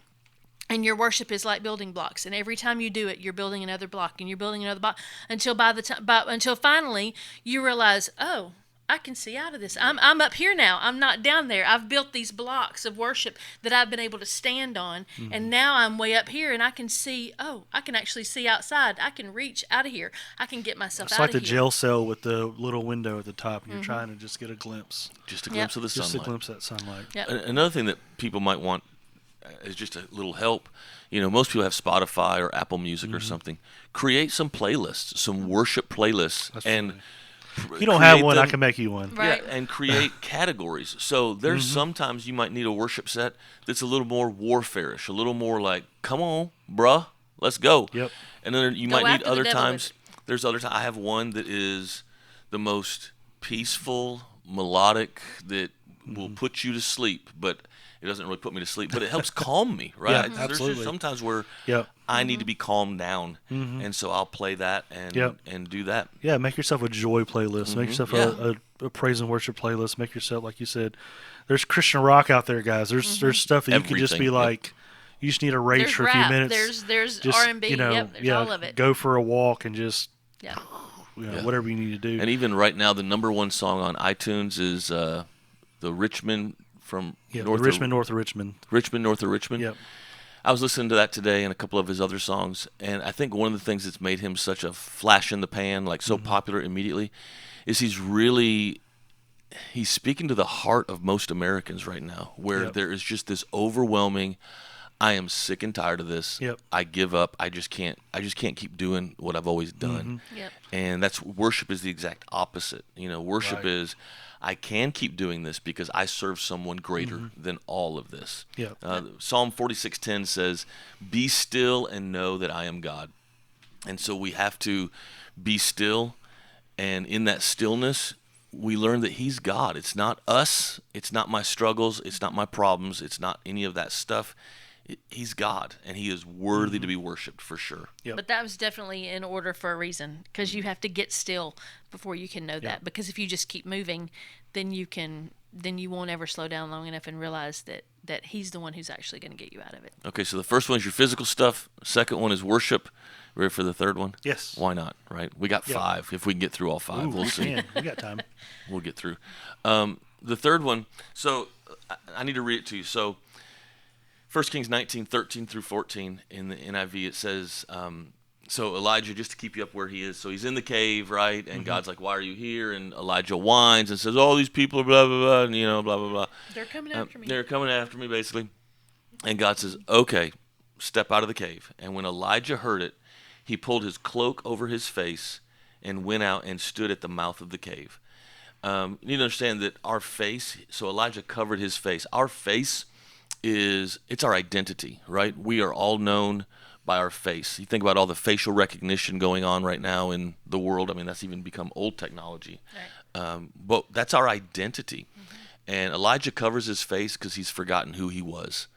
and your worship is like building blocks. And every time you do it, you're building another block, and you're building another block, until finally you realize, oh, I can see out of this. I'm up here now. I'm not down there. I've built these blocks of worship that I've been able to stand on, and now I'm way up here, and I can see. Oh, I can actually see outside. I can reach out of here. I can get myself out of here. It's like the jail cell with the little window at the top, and you're trying to just get a glimpse. Just a glimpse of the sunlight. Just a glimpse of that sunlight. Yep. Another thing that people might want is just a little help. Most people have Spotify or Apple Music or something. Create some playlists, some worship playlists, and if you don't have one, I can make you one. Right. Yeah, and create categories. So there's sometimes you might need a worship set that's a little more warfare-ish, a little more like, come on, bruh, let's go. Yep. And then you Go might need after the other devil times. There's other times. I have one that is the most peaceful, melodic, that will put you to sleep, but it doesn't really put me to sleep, but it helps calm me, right? Yeah, There's absolutely. just sometimes where Yep. I need to be calmed down, and so I'll play that and do that. Yeah, make yourself a joy playlist. Make yourself a praise and worship playlist. Make yourself, like you said, there's Christian rock out there, guys. There's stuff that you can just be Everything, like, you just need a rage There's for rap. a few minutes. There's just, R&B. There's all of it. Go for a walk and just Yeah. whatever you need to do. And even right now, the number one song on iTunes is the Richmond from Richmond, north of Richmond. Richmond, north of Richmond. Yep. I was listening to that today and a couple of his other songs, and I think one of the things that's made him such a flash in the pan, like so popular immediately, is he's speaking to the heart of most Americans right now, where there is just this overwhelming, I am sick and tired of this. Yep. I give up. I just can't keep doing what I've always done. Yep. And that's worship is the exact opposite. Worship Right. is I can keep doing this because I serve someone greater than all of this. Yep. Psalm 46:10 says, "Be still and know that I am God." And so we have to be still, and in that stillness, we learn that He's God. It's not us. It's not my struggles. It's not my problems. It's not any of that stuff. He's God, and He is worthy to be worshipped for sure. Yep. But that was definitely in order for a reason, because you have to get still before you can know that. Because if you just keep moving, then you won't ever slow down long enough and realize that He's the one who's actually going to get you out of it. Okay, so the first one is your physical stuff. Second one is worship. Ready for the third one? Yes. Why not, right? We got 5. If we can get through all 5, Ooh, we'll see. Man, we got time. We'll get through. The third one, so I need to read it to you. So 1 Kings 19:13 through 14 in the NIV, it says, so Elijah, just to keep you up where he is, so he's in the cave, right? And God's like, why are you here? And Elijah whines and says, oh, these people are blah, blah, blah, and, blah, blah, blah. They're coming after me. They're coming after me, basically. And God says, okay, step out of the cave. And when Elijah heard it, he pulled his cloak over his face and went out and stood at the mouth of the cave. You need to understand that our face, so Elijah covered his face. Our face it's our identity, right? We are all known by our face. You think about all the facial recognition going on right now in the world. I mean, that's even become old technology. Right. But that's our identity. And Elijah covers his face because he's forgotten who he was.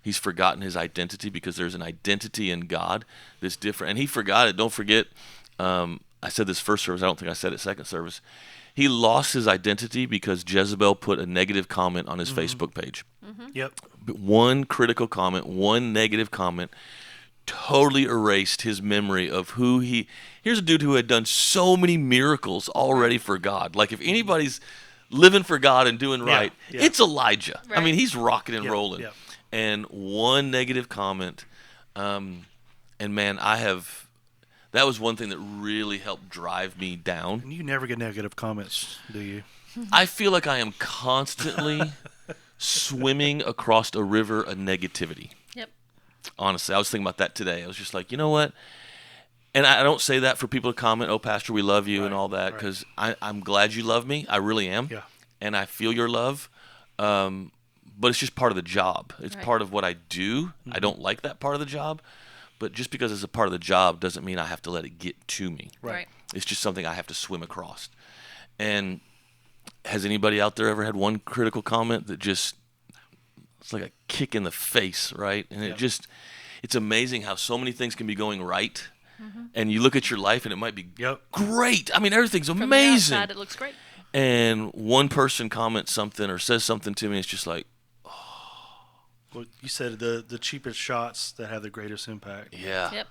He's forgotten his identity because there's an identity in God that's different. And he forgot it. Don't forget, I said this first service. I don't think I said it second service. He lost his identity because Jezebel put a negative comment on his Facebook page. Yep. But one critical comment, one negative comment, totally erased his memory of who he... Here's a dude who had done so many miracles already for God. Like, if anybody's living for God and doing right, it's Elijah. Right. I mean, he's rocking and rolling. Yep. And one negative comment, and man, that was one thing that really helped drive me down. And you never get negative comments, do you? I feel like I am constantly swimming across a river of negativity. Yep. Honestly, I was thinking about that today. I was just like, you know what? And I don't say that for people to comment, oh, Pastor, we love you and all that, because I'm glad you love me. I really am. Yeah. And I feel your love. But it's just part of the job. It's part of what I do. I don't like that part of the job. But just because it's a part of the job doesn't mean I have to let it get to me. Right. It's just something I have to swim across. And has anybody out there ever had one critical comment that just, it's like a kick in the face, right? And it's amazing how so many things can be going right. And you look at your life and it might be great. I mean, everything's From amazing. the outside, it looks great. And one person comments something or says something to me, it's just like, Well, you said the cheapest shots that have the greatest impact. yeah. Yep.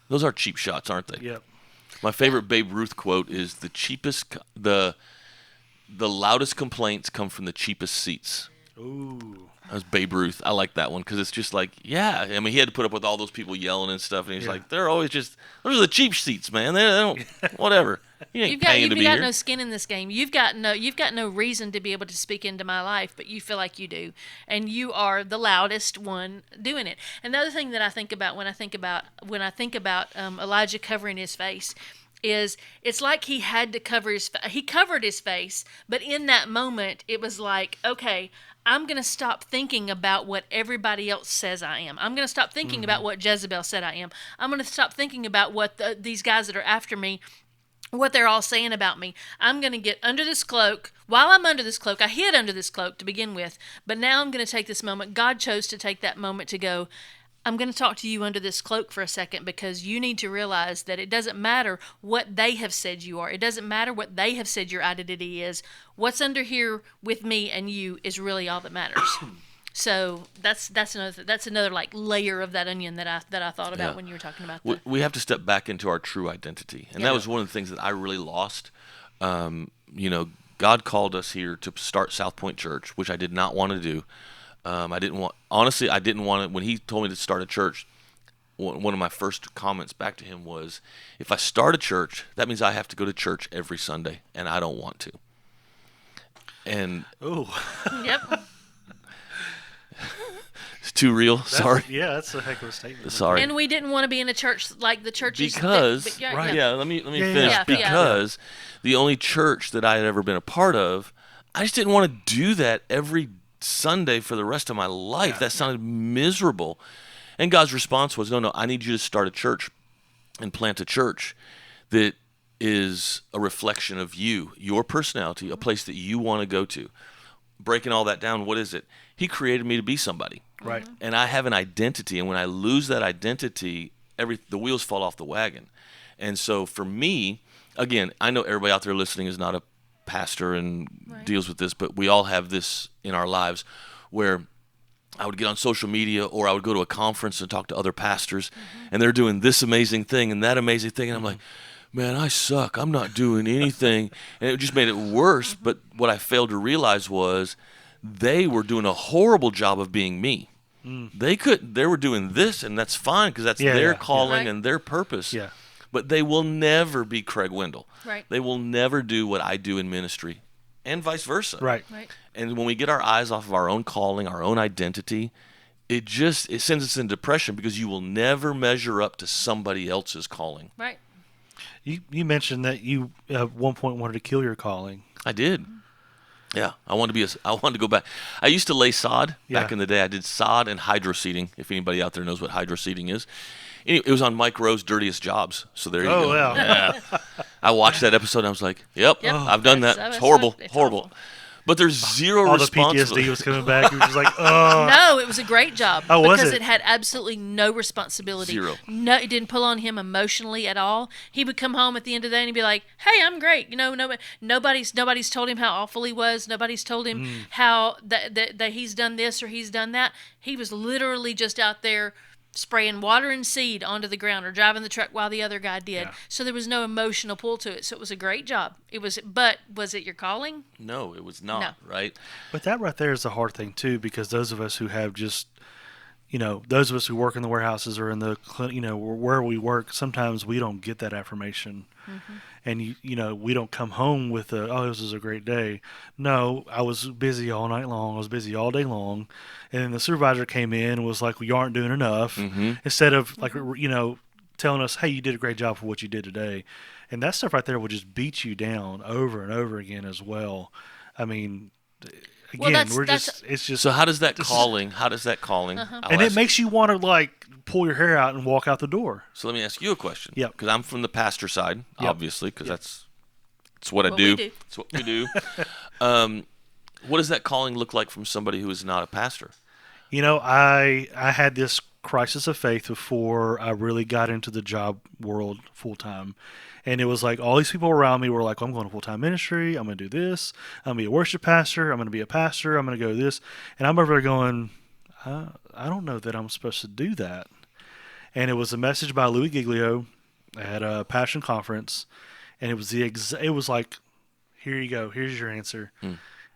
Those are cheap shots, aren't they? Yep. My favorite Babe Ruth quote is the loudest complaints come from the cheapest seats. Ooh. That was Babe Ruth. I like that one because it's just like, yeah. I mean, he had to put up with all those people yelling and stuff, and he's like, they're always just, those are the cheap seats, man. They don't, whatever. You ain't paying to be You've got here. no skin in this game. You've got no reason to be able to speak into my life, but you feel like you do, and you are the loudest one doing it. And the other thing that I think about when I think about Elijah covering his face is it's like he had to cover he covered his face, but in that moment it was like, okay, I'm going to stop thinking about what everybody else says I am. I'm going to stop thinking about what Jezebel said I am. I'm going to stop thinking about what these guys that are after me, what they're all saying about me. I'm going to get under this cloak. While I'm under this cloak, I hid under this cloak to begin with, but now I'm going to take this moment. God chose to take that moment to go, I'm going to talk to you under this cloak for a second, because you need to realize that it doesn't matter what they have said you are. It doesn't matter what they have said your identity is. What's under here with me and you is really all that matters. So that's another like layer of that onion that I thought about when you were talking about that. We have to step back into our true identity, and that was one of the things that I really lost. God called us here to start SouthPoint Church, which I did not want to do. I didn't want it. When he told me to start a church, one of my first comments back to him was, if I start a church, that means I have to go to church every Sunday, and I don't want to. And Yep. it's too real. Sorry. That's a heck of a statement. Sorry. And we didn't want to be in a church like the churches. Because let me finish. Yeah. Because the only church that I had ever been a part of, I just didn't want to do that every Sunday for the rest of my life. Yeah. That sounded miserable. And God's response was, no, I need you to start a church and plant a church that is a reflection of you, your personality, a place that you want to go to. Breaking all that down, what is it? He created me to be somebody. Right. And I have an identity, and when I lose that identity, the wheels fall off the wagon. And so for me, again, I know everybody out there listening is not a pastor and deals with this, but we all have this in our lives where I would get on social media or I would go to a conference and talk to other pastors, and they're doing this amazing thing and that amazing thing, and I'm like, man, I suck. I'm not doing anything. And it just made it worse. But what I failed to realize was they were doing a horrible job of being me. They were doing this, and that's fine because that's their calling and their purpose. Yeah. But they will never be Craig Wendell. Right. They will never do what I do in ministry, and vice versa. Right. And when we get our eyes off of our own calling, our own identity, it sends us in depression because you will never measure up to somebody else's calling. Right. You mentioned that you at one point wanted to kill your calling. I did. Yeah, I wanted to go back. I used to lay sod back Yeah. in the day. I did sod and hydro seeding. If anybody out there knows what hydro seeding is, it was on Mike Rowe's Dirtiest Jobs. So there you go. Yeah. I watched that episode and I was like, "Yep, Yep. I've done that. That's It's horrible, it's horrible." awful. But there's zero All the responsibility. PTSD was coming back. You were just like, oh. No, it was a great job. Oh, was because it? it had absolutely no responsibility. Zero. No, it didn't pull on him emotionally at all. He would come home at the end of the day and he'd be like, "Hey, I'm great." Nobody's told him how awful he was. Nobody's told him how that he's done this or he's done that. He was literally just out there spraying water and seed onto the ground or driving the truck while the other guy did. Yeah. So there was no emotional pull to it. So it was a great job. But was it your calling? No, it was not. No. Right? But that right there is a hard thing too, because those of us who have just, those of us who work in the warehouses or in the, where we work, sometimes we don't get that affirmation. And we don't come home with this was a great day. No, I was busy all night long. I was busy all day long. And then the supervisor came in and was like, well, you aren't doing enough. Instead of telling us, hey, you did a great job for what you did today. And that stuff right there will just beat you down over and over again as well. I mean, again, it's just. So how does that calling? And it makes you want to pull your hair out and walk out the door. So let me ask you a question. Yep. Because I'm from the pastor side, Yep. obviously, because that's what I What do. we do. It's what we do. What does that calling look like from somebody who is not a pastor? I had this crisis of faith before I really got into the job world full time. And it was like all these people around me were like, I'm going to full-time ministry. I'm going to do this. I'm going to be a worship pastor. I'm going to be a pastor. I'm going to go this. And I'm over there going, I don't know that I'm supposed to do that. And it was a message by Louis Giglio at a Passion conference. And it was it was like, here you go. Here's your answer.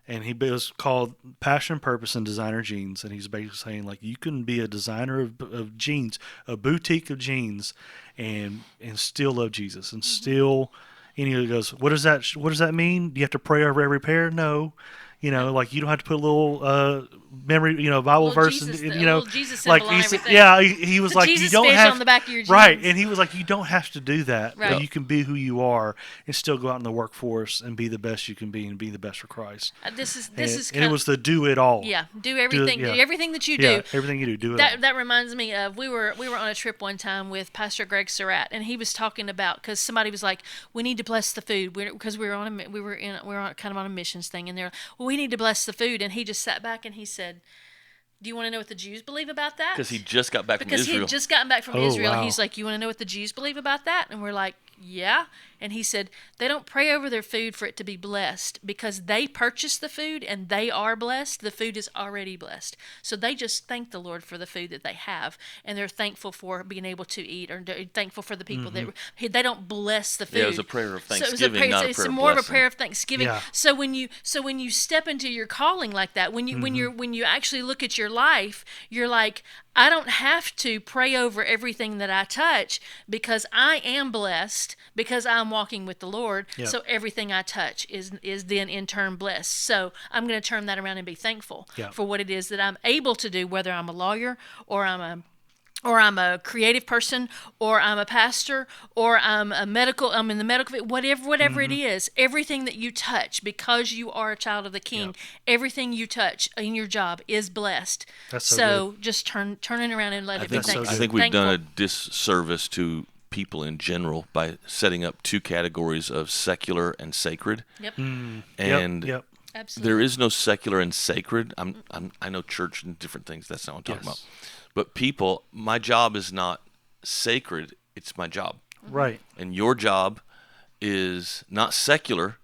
And it was called Passion, Purpose, and Designer Jeans. And he's basically saying, you can be a designer of jeans, a boutique of jeans, and still love Jesus. And still, and he goes, what does that mean? Do you have to pray over every pair? No. You don't have to put a little memory, Bible Little verse, Jesus, and the little Jesus symbol on he said, everything. yeah, he was The like, Jesus you don't fish have on the back of your jeans. right, and he was like, you don't have to do that, Right. but you can be who you are and still go out in the workforce and be the best you can be and be the best for Christ. This is And it was the do it all. yeah. Do everything. yeah. Do everything that you Yeah, do. everything you do it all. That reminds me of we were on a trip one time with Pastor Greg Surratt, and he was talking about because somebody was like, we need to bless the food because we were on kind of on a missions thing, and they're well, we need to bless the food, and he just sat back and he said, do you want to know what the Jews believe about that? Because he just got back from Because Israel. he had just gotten back from Oh, Israel. wow. He's like, you want to know what the Jews believe about that? And we're like, yeah. And he said they don't pray over their food for it to be blessed because they purchase the food and they are blessed. The food is already blessed. So they just thank the Lord for the food that they have, and they're thankful for being able to eat, or they're thankful for the people that they don't bless the food. Yeah, it was a prayer of thanksgiving, so it was a prayer, not a it's prayer of more blessing. of a prayer of thanksgiving. Yeah. So when you step into your calling like that, when you actually look at your life, you're like, I don't have to pray over everything that I touch because I am blessed because I'm walking with the Lord. Yep. So everything I touch is then in turn blessed. So I'm going to turn that around and be thankful Yep. for what it is that I'm able to do, whether I'm a lawyer or I'm a creative person, or I'm a pastor, or I'm in the medical field, whatever it is, everything that you touch, because you are a child of the King, everything you touch in your job is blessed. That's so just turn it around and let it be think so thankful. good. I think we've Thankful. done a disservice to people in general by setting up two categories of secular and sacred. Yep. And Yep. Absolutely. there is no secular and sacred. I know church and different things. That's not what I'm talking about. But people, my job is not sacred. It's my job. Right. And your job is not secular.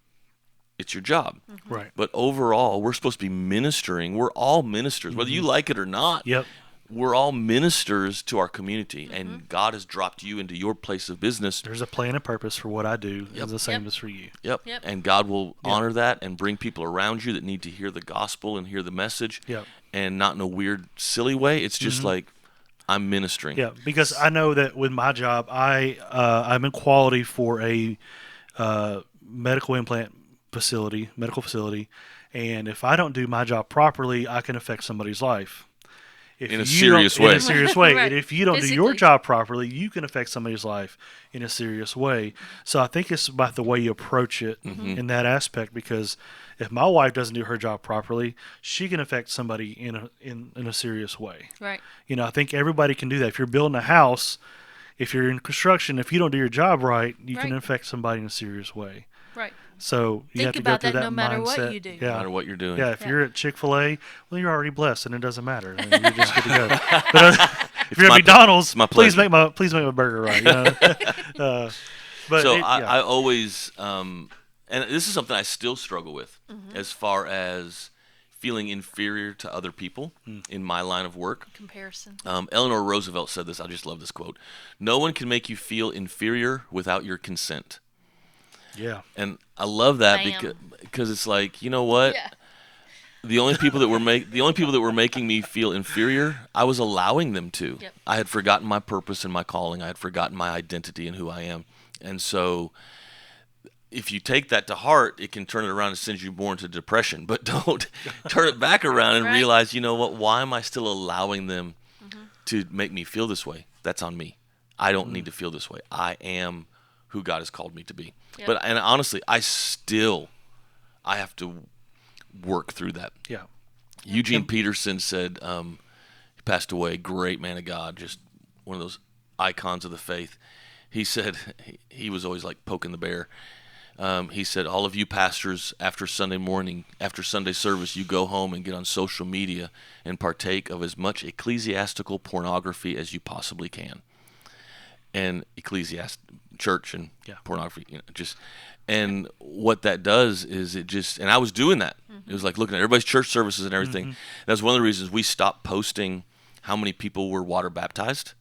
It's your job. Right. But overall, we're supposed to be ministering. We're all ministers, whether you like it or not. Yep. We're all ministers to our community, and God has dropped you into your place of business. There's a plan and purpose for what I do. It's the same Yep. as for you. Yep. Yep. And God will honor that and bring people around you that need to hear the gospel and hear the message. Yep. And not in a weird, silly way. It's just like, I'm ministering. Yeah, because I know that with my job, I'm in quality for a medical facility, and if I don't do my job properly, I can affect somebody's life. In a serious way. In a serious way. Right. And if you don't do your Physically. job properly, you can affect somebody's life in a serious way. So I think it's about the way you approach it in that aspect, because if my wife doesn't do her job properly, she can affect somebody in a serious way. Right. You know, I think everybody can do that. If you're building a house, if you're in construction, if you don't do your job right, you can Right. affect somebody in a serious way. Right. So you Think have to about go through that that no matter what mindset. you do. Yeah. No matter what you're doing. Yeah, if Yeah. you're at Chick-fil-A, well, you're already blessed, and it doesn't matter. I mean, you're just good to go. But if you're at my- McDonald's, it's my please pleasure. make my burger right. You know? But So it- I always, and this is something I still struggle with as far as feeling inferior to other people in my line of work. Comparison. Eleanor Roosevelt said this. I just love this quote. No one can make you feel inferior without your consent. yeah, And I love that Bam. because it's like, you know what? Yeah. The only people that were making me feel inferior, I was allowing them to. Yep. I had forgotten my purpose and my calling. I had forgotten my identity and who I am. And so if you take that to heart, it can turn it around and send you more into depression. But don't turn it back around and Right. realize, you know what? Why am I still allowing them to make me feel this way? That's on me. I don't need to feel this way. I am who God has called me to be. Yep. But and honestly, I have to work through that. yeah, Eugene Peterson said, he passed away, great man of God, just one of those icons of the faith. He said, he was always like poking the bear. He said, all of you pastors, after Sunday morning, after Sunday service, you go home and get on social media and partake of as much ecclesiastical pornography as you possibly can. And church and pornography, and what that does is and I was doing that. It was like looking at everybody's church services and everything. That's one of the reasons we stopped posting how many people were water baptized,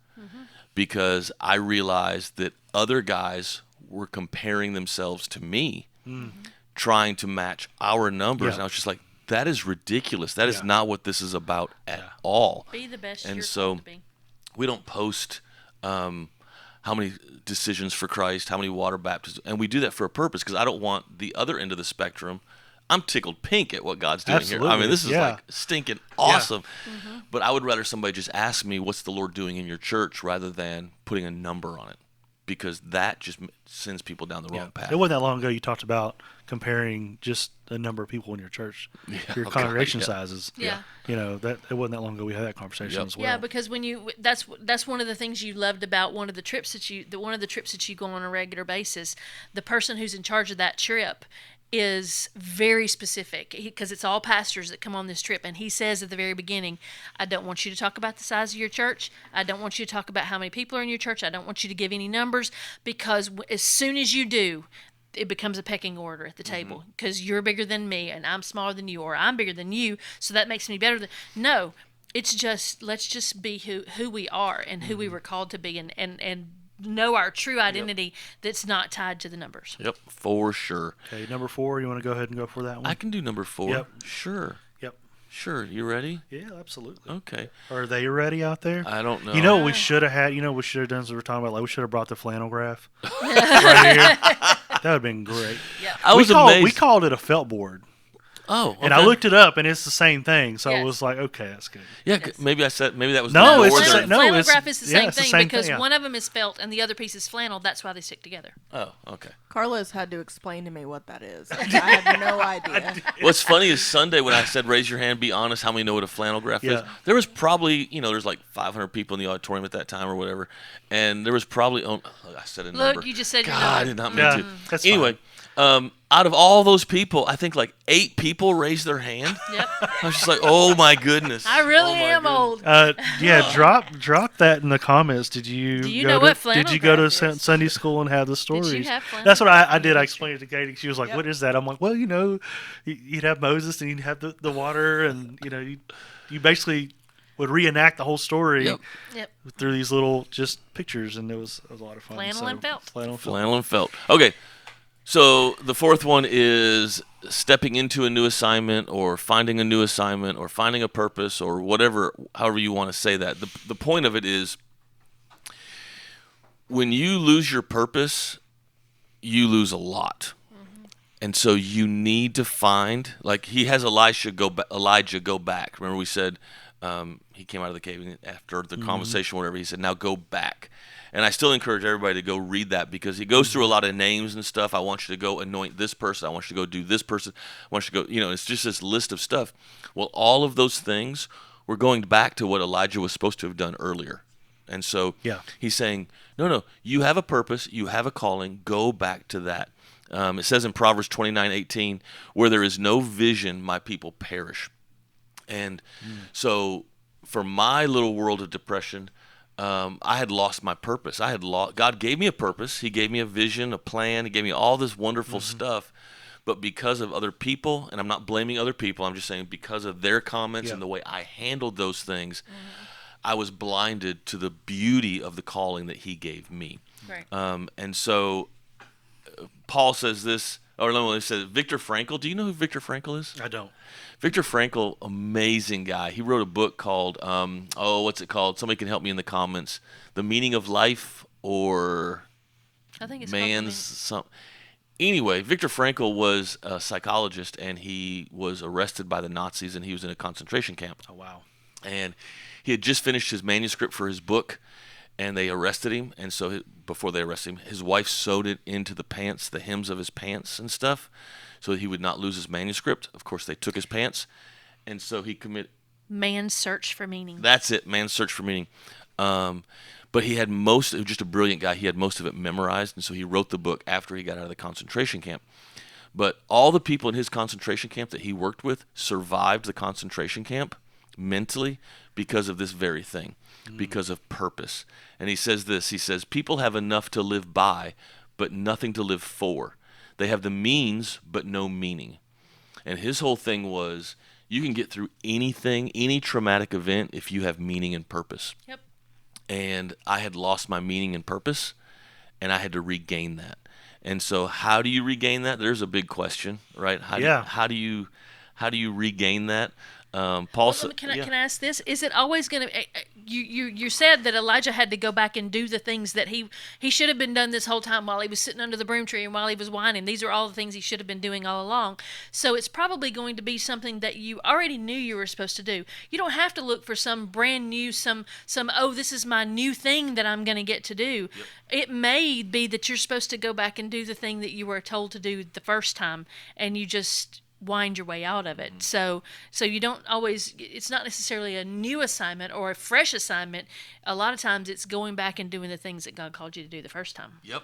because I realized that other guys were comparing themselves to me, trying to match our numbers. Yeah. And I was just like, that is ridiculous. That is Yeah. not what this is about at all. Be the best And you're so called to be. we don't post how many decisions for Christ, how many water baptisms, and we do that for a purpose, because I don't want the other end of the spectrum. I'm tickled pink at what God's doing here. I Absolutely, mean, this is yeah. like stinking awesome. But I would rather somebody just ask me, what's the Lord doing in your church, rather than putting a number on it, because that just sends people down the wrong path. It wasn't that long ago you talked about comparing just the number of people in your church, your oh, congregation God, yeah. sizes. Yeah. You know, that it wasn't that long ago we had that conversation Yep. as well. Yeah, because that's one of the things you loved about one of the trips that you go on a regular basis. The person who's in charge of that trip is very specific because it's all pastors that come on this trip. And he says at the very beginning, I don't want you to talk about the size of your church. I don't want you to talk about how many people are in your church. I don't want you to give any numbers, because as soon as you do, it becomes a pecking order at the table, because you're bigger than me and I'm smaller than you, or I'm bigger than you, so that makes me better than. No, it's just, let's just be who we are and who we were called to be, and know our true identity that's not tied to the numbers. Yep, for sure. Okay, number 4, you want to go ahead and go for that one? I can do number 4. Yep. Sure. Yep. Sure. You ready? Yeah, absolutely. Okay. Are they ready out there? I don't know. You know what we should have had? You know what we should have done, as we were talking about? Like, we should have brought the flannel graph right here. That would have been great. Yeah. I was amazed. We called it a felt board. Oh, okay. And I looked it up, and it's the same thing. So I Yes. was like, okay, that's good. Yeah, Yes. maybe that was No, the it's the northern. same- no, flannel it's- graph is the yeah, same it's the thing, same because thing, yeah. one of them is felt and the other piece is flannel. That's why they stick together. Oh, okay. Carlos had to explain to me what that is. I had no idea. What's funny is Sunday when I said, raise your hand, be honest, how many know what a flannel graph is? Yeah. There was probably, there's like 500 people in the auditorium at that time or whatever. And there was probably, I said a number. Look, you just said your God, I number. did not mean Yeah, to. that's Anyway, out of all those people, I think like 8 people raised their hand. Yep. I was just like, oh my goodness. I really Oh, my am goodness. old. Yeah, drop that in the comments. Did you? Do you go know to, what flannel Did you go to graph is? Sunday school and have the stories? have flannel That's what I graph? did. I explained it to Katie. She was like, Yep. "What is that?" I'm like, "Well, you'd have Moses and you'd have the water, and you basically would reenact the whole story Yep. Yep. through these little just pictures, and it was a lot of fun." Flannel and felt. Flannel and felt. Flannel and felt. Okay. So the fourth one is stepping into a new assignment, or finding a new assignment, or finding a purpose, or whatever, however you want to say that. The point of it is, when you lose your purpose, you lose a lot. And so you need to find, like he has Elijah go back. Remember we said he came out of the cave, and after the conversation, whatever, he said, now go back. And I still encourage everybody to go read that, because he goes through a lot of names and stuff. I want you to go anoint this person. I want you to go do this person. I want you to go, it's just this list of stuff. Well, all of those things were going back to what Elijah was supposed to have done earlier. And so he's saying, no, you have a purpose. You have a calling. Go back to that. It says in Proverbs 29:18, where there is no vision, my people perish. And so for my little world of depression, I had lost my purpose. God gave me a purpose. He gave me a vision, a plan. He gave me all this wonderful stuff. But because of other people, and I'm not blaming other people, I'm just saying because of their comments and the way I handled those things, I was blinded to the beauty of the calling that he gave me. Right. And so Paul says this, or no, he says, Viktor Frankl. Do you know who Viktor Frankl is? I don't. Viktor Frankl, amazing guy. He wrote a book called, what's it called? Somebody can help me in the comments. The Meaning of Life, or I think it's Man's some. Anyway, Viktor Frankl was a psychologist, and he was arrested by the Nazis, and he was in a concentration camp. Oh wow. And he had just finished his manuscript for his book, and they arrested him. And so before they arrested him, his wife sewed it into the pants, the hems of his pants and stuff, so that he would not lose his manuscript. Of course, they took his pants, and so he committed. Man's Search for Meaning. That's it, Man's Search for Meaning. But he had he was just a brilliant guy. He had most of it memorized, and so he wrote the book after he got out of the concentration camp. But all the people in his concentration camp that he worked with survived the concentration camp mentally because of this very thing, because of purpose. And he says this, he says, people have enough to live by, but nothing to live for. They have the means, but no meaning. And his whole thing was, you can get through anything, any traumatic event, if you have meaning and purpose. Yep. And I had lost my meaning and purpose, and I had to regain that. And so how do you regain that? There's a big question, right? How do you regain that? Paul said, Can I ask this? Is it always going to? You said that Elijah had to go back and do the things that he should have been done this whole time while he was sitting under the broom tree and while he was whining. These are all the things he should have been doing all along. So it's probably going to be something that you already knew you were supposed to do. You don't have to look for some brand new, this is my new thing that I'm going to get to do. Yep. It may be that you're supposed to go back and do the thing that you were told to do the first time, and you just wind your way out of it. So you don't always, it's not necessarily a new assignment or a fresh assignment. A lot of times it's going back and doing the things that God called you to do the first time. Yep.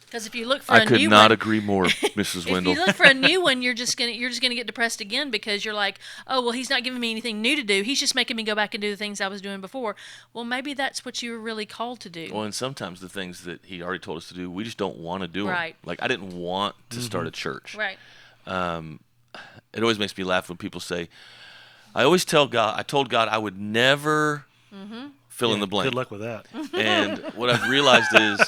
Because if you look for I a could new not one, agree more, Mrs. Wendell. if you look for a new one, you're just gonna get depressed again because you're like, oh well, he's not giving me anything new to do. He's just making me go back and do the things I was doing before. Well, maybe that's what you were really called to do. Well, and sometimes the things that he already told us to do, we just don't want to do Right. them. Like I didn't want to start a church. Right. It always makes me laugh when people say, I told God I would never fill in the blank. Good luck with that. And what I've realized is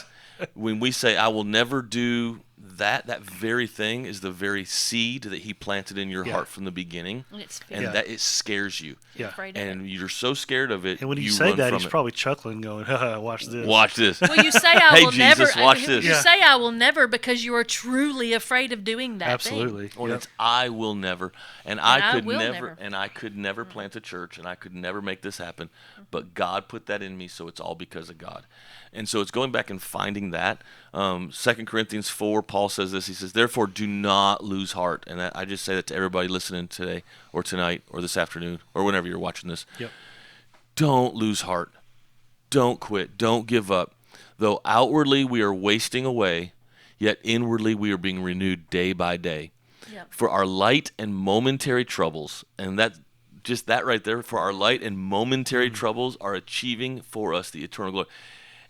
when we say I will never do that very thing is the very seed that he planted in your heart from the beginning. And that it scares you. Yeah. And you're so scared of it. And when you run say that, from he's it. probably chuckling, going, "Watch this." Watch this. Well, you say I Hey, will never. Jesus, watch this. You say I will never because you are truly afraid of doing that Absolutely. thing. Or Yep. it's I will never. And I could will never, never. and I could never plant a church and I could never make this happen. But God put that in me, so it's all because of God. And so it's going back and finding that. 2 Corinthians 4, Paul says this. He says, therefore, do not lose heart. And I just say that to everybody listening today or tonight or this afternoon or whenever you're watching this. Yep. Don't lose heart. Don't quit. Don't give up. Though outwardly we are wasting away, yet inwardly we are being renewed day by day. Yep. For our light and momentary troubles, and that right there, for our light and momentary troubles are achieving for us the eternal glory.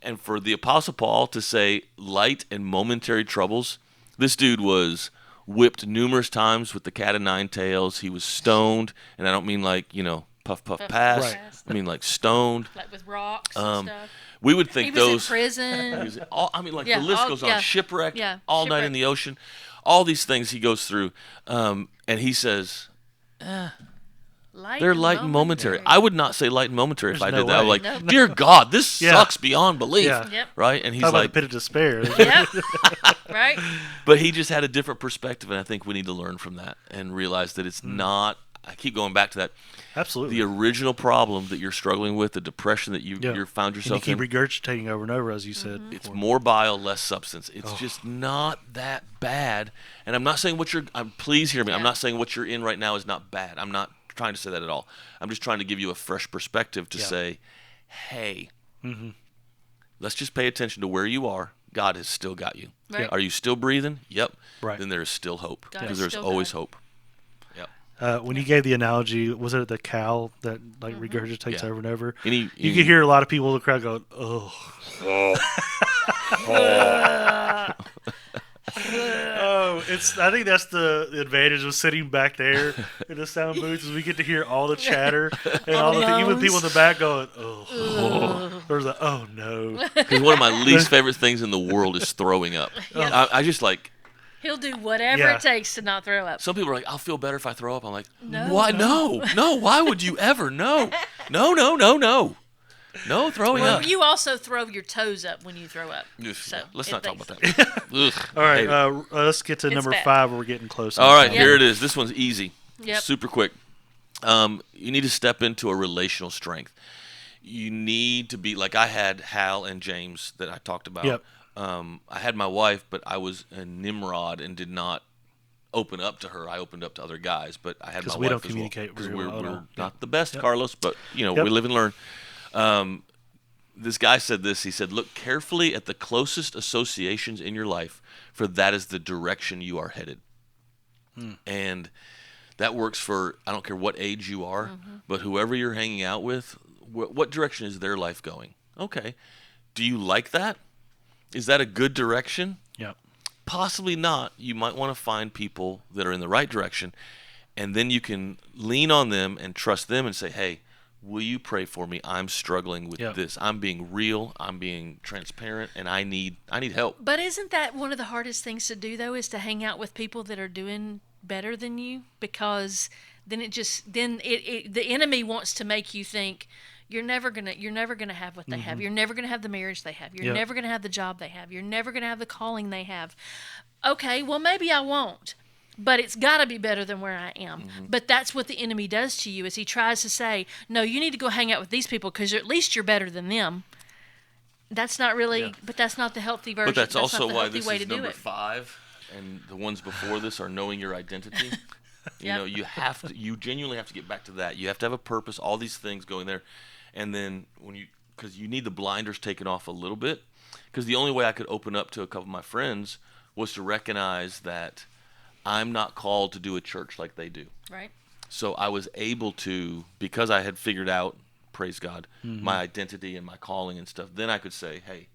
And for the Apostle Paul to say light and momentary troubles, this dude was whipped numerous times with the cat o' nine tails. He was stoned, and I don't mean like, puff, puff, pass. Right. I mean like stoned. Like with rocks and stuff. We would He think was those. in prison. The list goes on. Shipwrecked, Yeah, all night in shipwrecked. the ocean. All these things he goes through. And he says, they're light and momentary. I would not say light and momentary if There's I no did that. I'm way. like, Nope. dear God, this Yeah. sucks beyond belief. Yeah. Yep. Right? And he's Talk about like, the pit of despair. Yep. Right. but he just had a different perspective, and I think we need to learn from that and realize that it's not. I keep going back to that. Absolutely. The original problem that you're struggling with, the depression that you found And you yourself keep in, regurgitating over and over, as you said. it's more bile, less substance. It's just not that bad. And I'm not saying please hear me. I'm Yeah. not saying what you're in right now is not bad. I'm not trying to say that at all. I'm just trying to give you a fresh perspective to say, hey, let's just pay attention to where you are. God has still got you. Right. Are you still breathing? Yep. Right. Then there is still hope God because is there's still always God. hope. Yep. When you gave the analogy, was it the cow that regurgitates Yeah. over and over? Any- You could hear a lot of people in the crowd going, "Oh, oh." I think that's the advantage of sitting back there in the sound booth, is we get to hear all the chatter and all the even people in the back going, "Oh," or the "Oh no." Because one of my least favorite things in the world is throwing up. Yep. I just like. He'll do whatever Yeah. it takes to not throw up. Some people are like, I'll feel better if I throw up. I'm like, No. why? No. Why would you ever? No. No, throwing Well, up. you also throw your toes up when you throw up. Ugh, So let's it not talk makes- about that. Ugh, All right, hate it. let's get to It's number bad. 5. Where we're getting close. All right, Yep. here it is. This one's easy. Yep. Super quick. You need to step into a relational strength. You need to be like I had Hal and James that I talked about. Yep. I had my wife, but I was a Nimrod and did not open up to her. I opened up to other guys, but I had my 'Cause wife we don't as well. communicate 'Cause very well at we're all. not the best, Yep. Carlos, but Yep. we live and learn. This guy said this. He said, look carefully at the closest associations in your life, for that is the direction you are headed. And that works for, I don't care what age you are, but whoever you're hanging out with, what direction is their life going? Okay. Do you like that? Is that a good direction? Yep. Possibly not. You might want to find people that are in the right direction, and then you can lean on them and trust them and say, hey, will you pray for me? I'm struggling with Yep. this. I'm being real. I'm being transparent, and I need help. But isn't that one of the hardest things to do, though, is to hang out with people that are doing better than you? Because then the enemy wants to make you think you're never gonna have what they have. You're never gonna have the marriage they have. You're Yep. never gonna have the job they have. You're never gonna have the calling they have. Okay, well maybe I won't, but it's got to be better than where I am. But that's what the enemy does to you, is he tries to say, no, you need to go hang out with these people because at least you're better than them. That's not really, but that's not the healthy version. But that's also not the why healthy this way is to do number it. 5, and the ones before this are knowing your identity. Yep. You genuinely have to get back to that. You have to have a purpose, all these things going there. And then when you because you need the blinders taken off a little bit. Because the only way I could open up to a couple of my friends was to recognize that I'm not called to do a church like they do. Right. So I was able to, because I had figured out, praise God, my identity and my calling and stuff, then I could say, hey,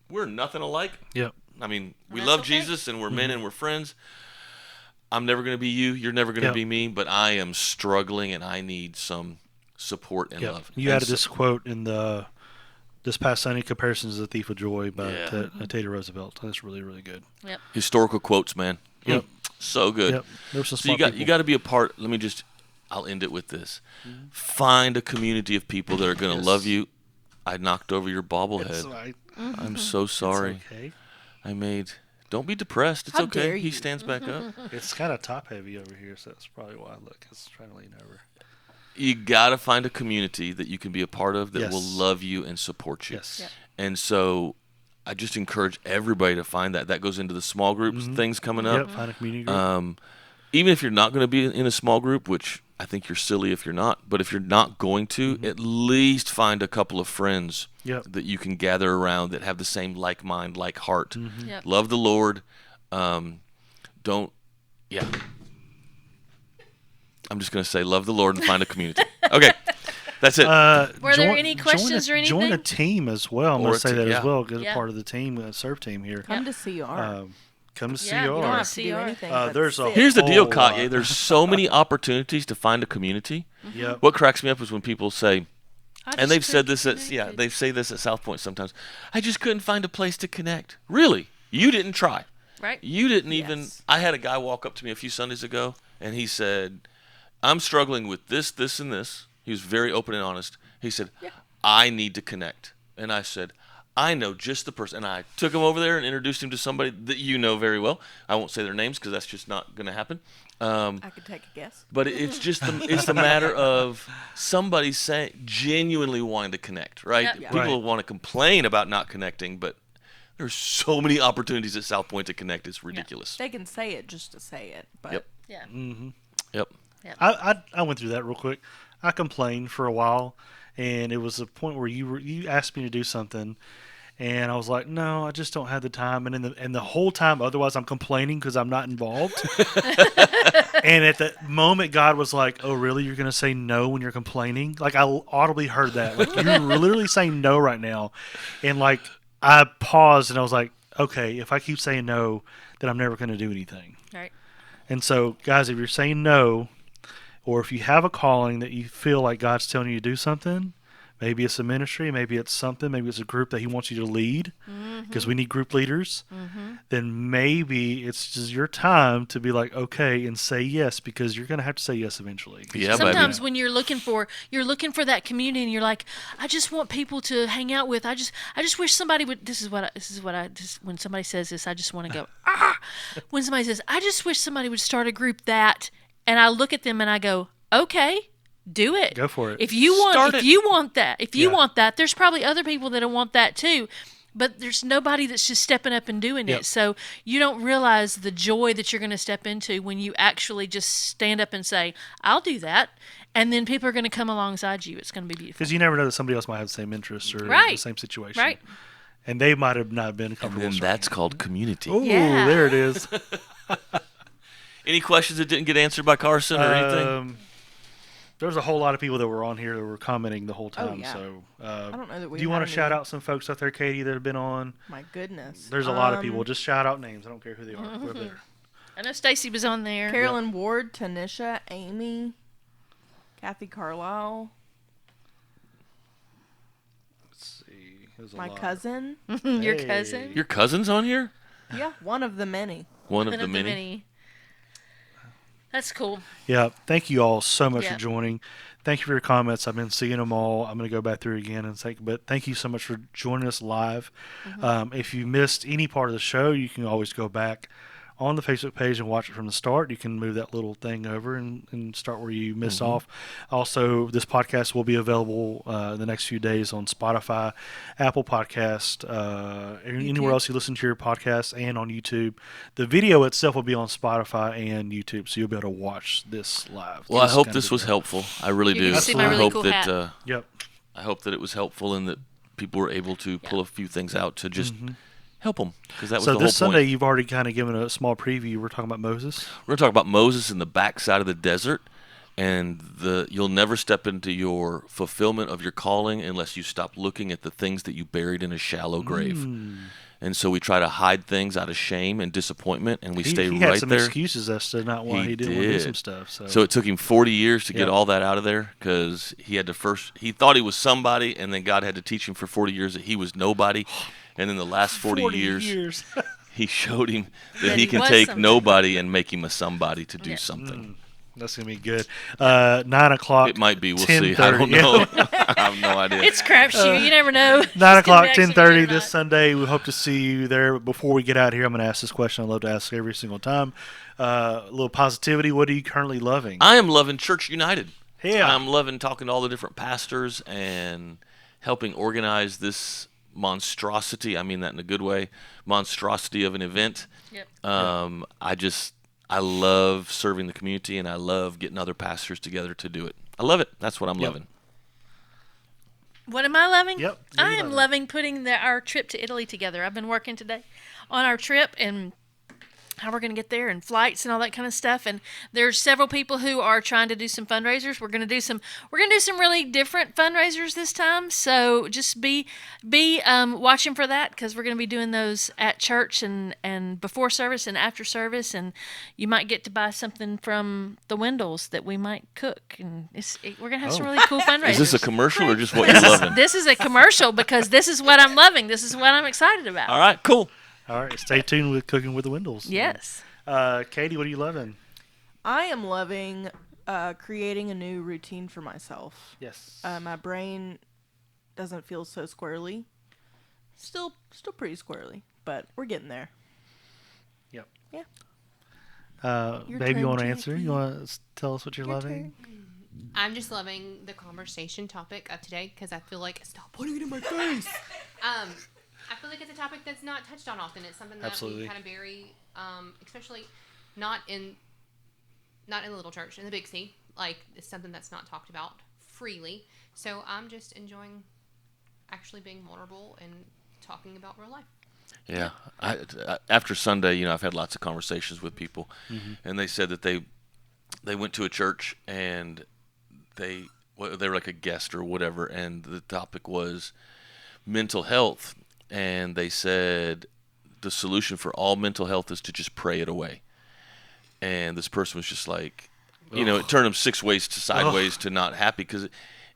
we're nothing alike. Yep. I mean, we That's love okay. Jesus and we're men and we're friends. I'm never going to be you. You're never going to be me. But I am struggling and I need some support and love. You added this quote in this past Sunday, Comparisons of the Thief of Joy by Teddy Roosevelt. That's really, really good. Yep. Historical quotes, man. Yep. So good. Yep. There's some So smart you got to be a part. I'll end it with this. Find a community of people that are going to love you. I knocked over your bobblehead. I'm so sorry. It's okay. Don't be depressed. It's How okay. dare He you. stands back up. It's kind of top heavy over here, so that's probably why I look. It's trying to lean over. You got to find a community that you can be a part of that Yes. will love you and support you. Yes. Yep. And so I just encourage everybody to find that. That goes into the small groups things coming up. Yep. Find a community group. Even if you're not going to be in a small group, which I think you're silly if you're not, but if you're not going to, at least find a couple of friends Yep. that you can gather around that have the same like mind, like heart. Yep. Love the Lord. I'm just going to say love the Lord and find a community. Okay. That's it. Were there any questions or anything? Join a team as well. I'm Or going a to say that team, as well. Get Yeah. a part of the team, serve team here. Come to CR. Come to Yeah, you don't CR. have to do anything. but there's a sit. Here's the deal, whole Katye. lot. There's so many opportunities to find a community. Yep. What cracks me up is when people say, I and just they've said couldn't this at connect. they say this at SouthPoint sometimes. I just couldn't find a place to connect. Really? You didn't try. Right. You didn't even. Yes. I had a guy walk up to me a few Sundays ago, and he said, "I'm struggling with this, this, and this." He was very open and honest. He said, "I need to connect," and I said, "I know just the person." And I took him over there and introduced him to somebody that you know very well. I won't say their names because that's just not going to happen. I could take a guess. But it's just it's the matter of somebody genuinely wanting to connect, right? Yeah. People Right. want to complain about not connecting, but there's so many opportunities at SouthPoint to connect. It's ridiculous. They can say it just to say it, but Yep. Yeah. Yep. I went through that real quick. I complained for a while, and it was a point where you asked me to do something, and I was like, no, I just don't have the time. And the whole time, otherwise, I'm complaining because I'm not involved. And at the moment, God was like, "Oh, really? You're going to say no when you're complaining?" Like I audibly heard that. Like you're literally saying no right now, and like I paused and I was like, "Okay, if I keep saying no, then I'm never going to do anything." Right. And so, guys, if you're saying no, or if you have a calling that you feel like God's telling you to do something, maybe it's a ministry, maybe it's something, maybe it's a group that He wants you to lead, because we need group leaders, then maybe it's just your time to be like, okay, and say yes, because you're going to have to say yes eventually. Yeah, Sometimes baby. when you're looking for that community, and you're like, I just want people to hang out with. I just wish somebody would. When somebody says this, I just want to go ah. When somebody says, I just wish somebody would start a group that, and I look at them and I go, okay, do it. Go for it. If you want, Start if it. you want that, Yeah. want that, there's probably other people that want that too. But there's nobody that's just stepping up and doing Yep. it. So you don't realize the joy that you're going to step into when you actually just stand up and say, I'll do that. And then people are going to come alongside you. It's going to be beautiful. Because you never know that somebody else might have the same interests or the Right. same situation. Right. And they might have not been And comfortable. then that's called community. Oh, Yeah. there it is. Any questions that didn't get answered by Carson or anything? There's a whole lot of people that were on here that were commenting the whole time. yeah. So, I don't know that we. do you want to had shout any. out some folks out there, Katie, that have been on? My goodness. There's a lot of people. Just shout out names. I don't care who they are. We're there. I know Stacy was on there. Carolyn Ward, Tanisha, Amy, Kathy Carlisle, Let's see. There's a my lot. cousin. Your Hey. cousin. Your cousin's on here? Yeah, one of the many. One of One the of many. That's cool. Yeah. Thank you all so much Yeah. for joining. Thank you for your comments. I've been seeing them all. I'm going to go back through again and say, but thank you so much for joining us live. If you missed any part of the show, you can always go back on the Facebook page and watch it from the start. You can move that little thing over and start where you missed off. Also, this podcast will be available the next few days on Spotify, Apple Podcast, anywhere else you listen to your podcast, and on YouTube. The video itself will be on Spotify and YouTube, so you'll be able to watch this live. Well, I It's hope kinda this was good. helpful. I really You do. can see my I really hope cool that hat. Yep. I hope that it was helpful and that people were able to pull a few things out to just help them, because that was So the whole this Sunday, point. you've already kind of given a small preview. We're talking about Moses. We're going to talk about Moses in the backside of the desert, and you'll never step into your fulfillment of your calling unless you stop looking at the things that you buried in a shallow grave. And so we try to hide things out of shame and disappointment, and we stay He right had some there. excuses as to not why he didn't want to do some stuff. So it took him 40 years to get Yep. all that out of there, because he thought he was somebody, and then God had to teach him for 40 years that he was nobody. And in the last 40 years. He showed him that he can was take somebody. nobody and make him a somebody to do something. That's going to be good. 9 o'clock. It might be. We'll 10:30. see. I don't know. I have no idea. It's crapshoot. You never know. 9 o'clock, It's gonna be 10:30 actually this or not. Sunday. We hope to see you there. But before we get out here, I'm going to ask this question I love to ask every single time. A little positivity. What are you currently loving? I am loving Church United. Yeah. I'm loving talking to all the different pastors and helping organize this monstrosity. I mean that in a good way. Monstrosity of an event. Yep. I love serving the community, and I love getting other pastors together to do it. I love it. That's what I'm loving. What am I loving? Yep. I am loving putting our trip to Italy together. I've been working today on our trip and how we're going to get there and flights and all that kind of stuff. And there's several people who are trying to do some fundraisers. We're going to do some really different fundraisers this time. So just be watching for that, because we're going to be doing those at church and before service and after service. And you might get to buy something from the Wendels that we might cook. And we're going to have some really cool fundraisers. Is this a commercial or just what you're loving? This is a commercial, because this is what I'm loving. This is what I'm excited about. All right, cool. All right. Stay tuned with Cooking with the Wendels. Yes. Katie, what are you loving? I am loving creating a new routine for myself. Yes. My brain doesn't feel so squirrely. Still pretty squirrely, but we're getting there. Yep. Yeah. Your Baby, you turn, want to Jackie. answer? You want to tell us what you're Your loving? I'm just loving the conversation topic of today, because I feel like, stop putting it in my face. I feel like it's a topic that's not touched on often. It's something that Absolutely. we kind of bury, especially not in the little church, in the big C. Like, it's something that's not talked about freely. So I'm just enjoying actually being vulnerable and talking about real life. Yeah. After Sunday, I've had lots of conversations with people, and they said that they went to a church, and they were like a guest or whatever, and the topic was mental health. And they said the solution for all mental health is to just pray it away. And this person was just like, it turned them 6 ways to sideways to not happy, because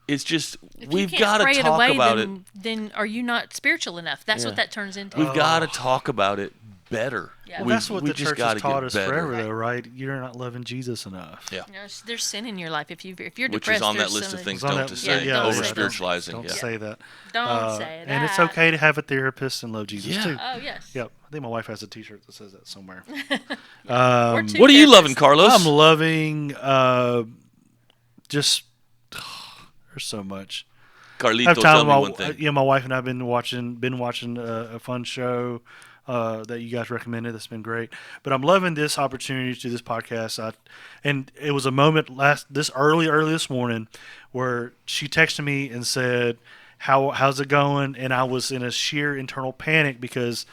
it's just, we've got to talk about it. Then are you not spiritual enough? That's Yeah. what that turns into. We've got to talk about it better. Yeah. Well, that's what we the just church gotta has taught get us better. forever, though, right? You're not loving Jesus enough. Yeah. There's sin in your life. If you're Which depressed, is on that there's list of something- things It's on don't that- to say. yeah, don't say Over-spiritualizing. Don't yeah. say that. Don't say that. And it's okay to have a therapist and love Jesus, too. Oh, yes. Yep. I think my wife has a T-shirt that says that somewhere. Or two What are you loving, therapists. Carlos? I'm loving just there's so much. Carlito, I've tell me one thing. my wife and I've been watching a fun show that you guys recommended. That's been great. But I'm loving this opportunity to do this podcast. And it was a moment early this morning where she texted me and said, how's it going? And I was in a sheer internal panic because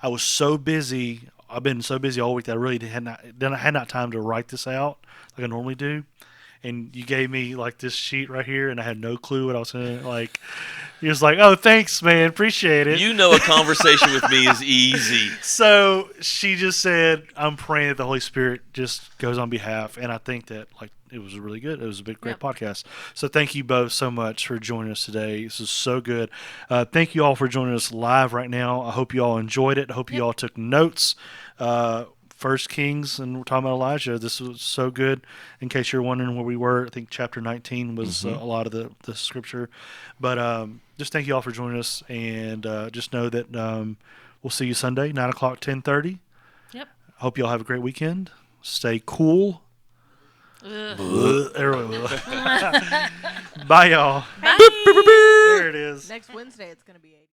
I was so busy. I've been so busy all week that I really had not time to write this out like I normally do. And you gave me like this sheet right here, and I had no clue what I was going to like. He was like, "Oh, thanks, man, appreciate it." A conversation with me is easy. So she just said, "I'm praying that the Holy Spirit just goes on behalf," and I think that like it was really good. It was a great podcast. So thank you both so much for joining us today. This is so good. Thank you all for joining us live right now. I hope you all enjoyed it. I hope you all took notes. First Kings, and we're talking about Elijah. This was so good. In case you're wondering where we were, I think chapter 19 was a lot of the scripture. But just thank you all for joining us, and just know that we'll see you Sunday, 9 o'clock, 10:30. Yep. Hope you all have a great weekend. Stay cool. Everyone. Bye, y'all. Bye. There it is. Next Wednesday, it's going to be 80.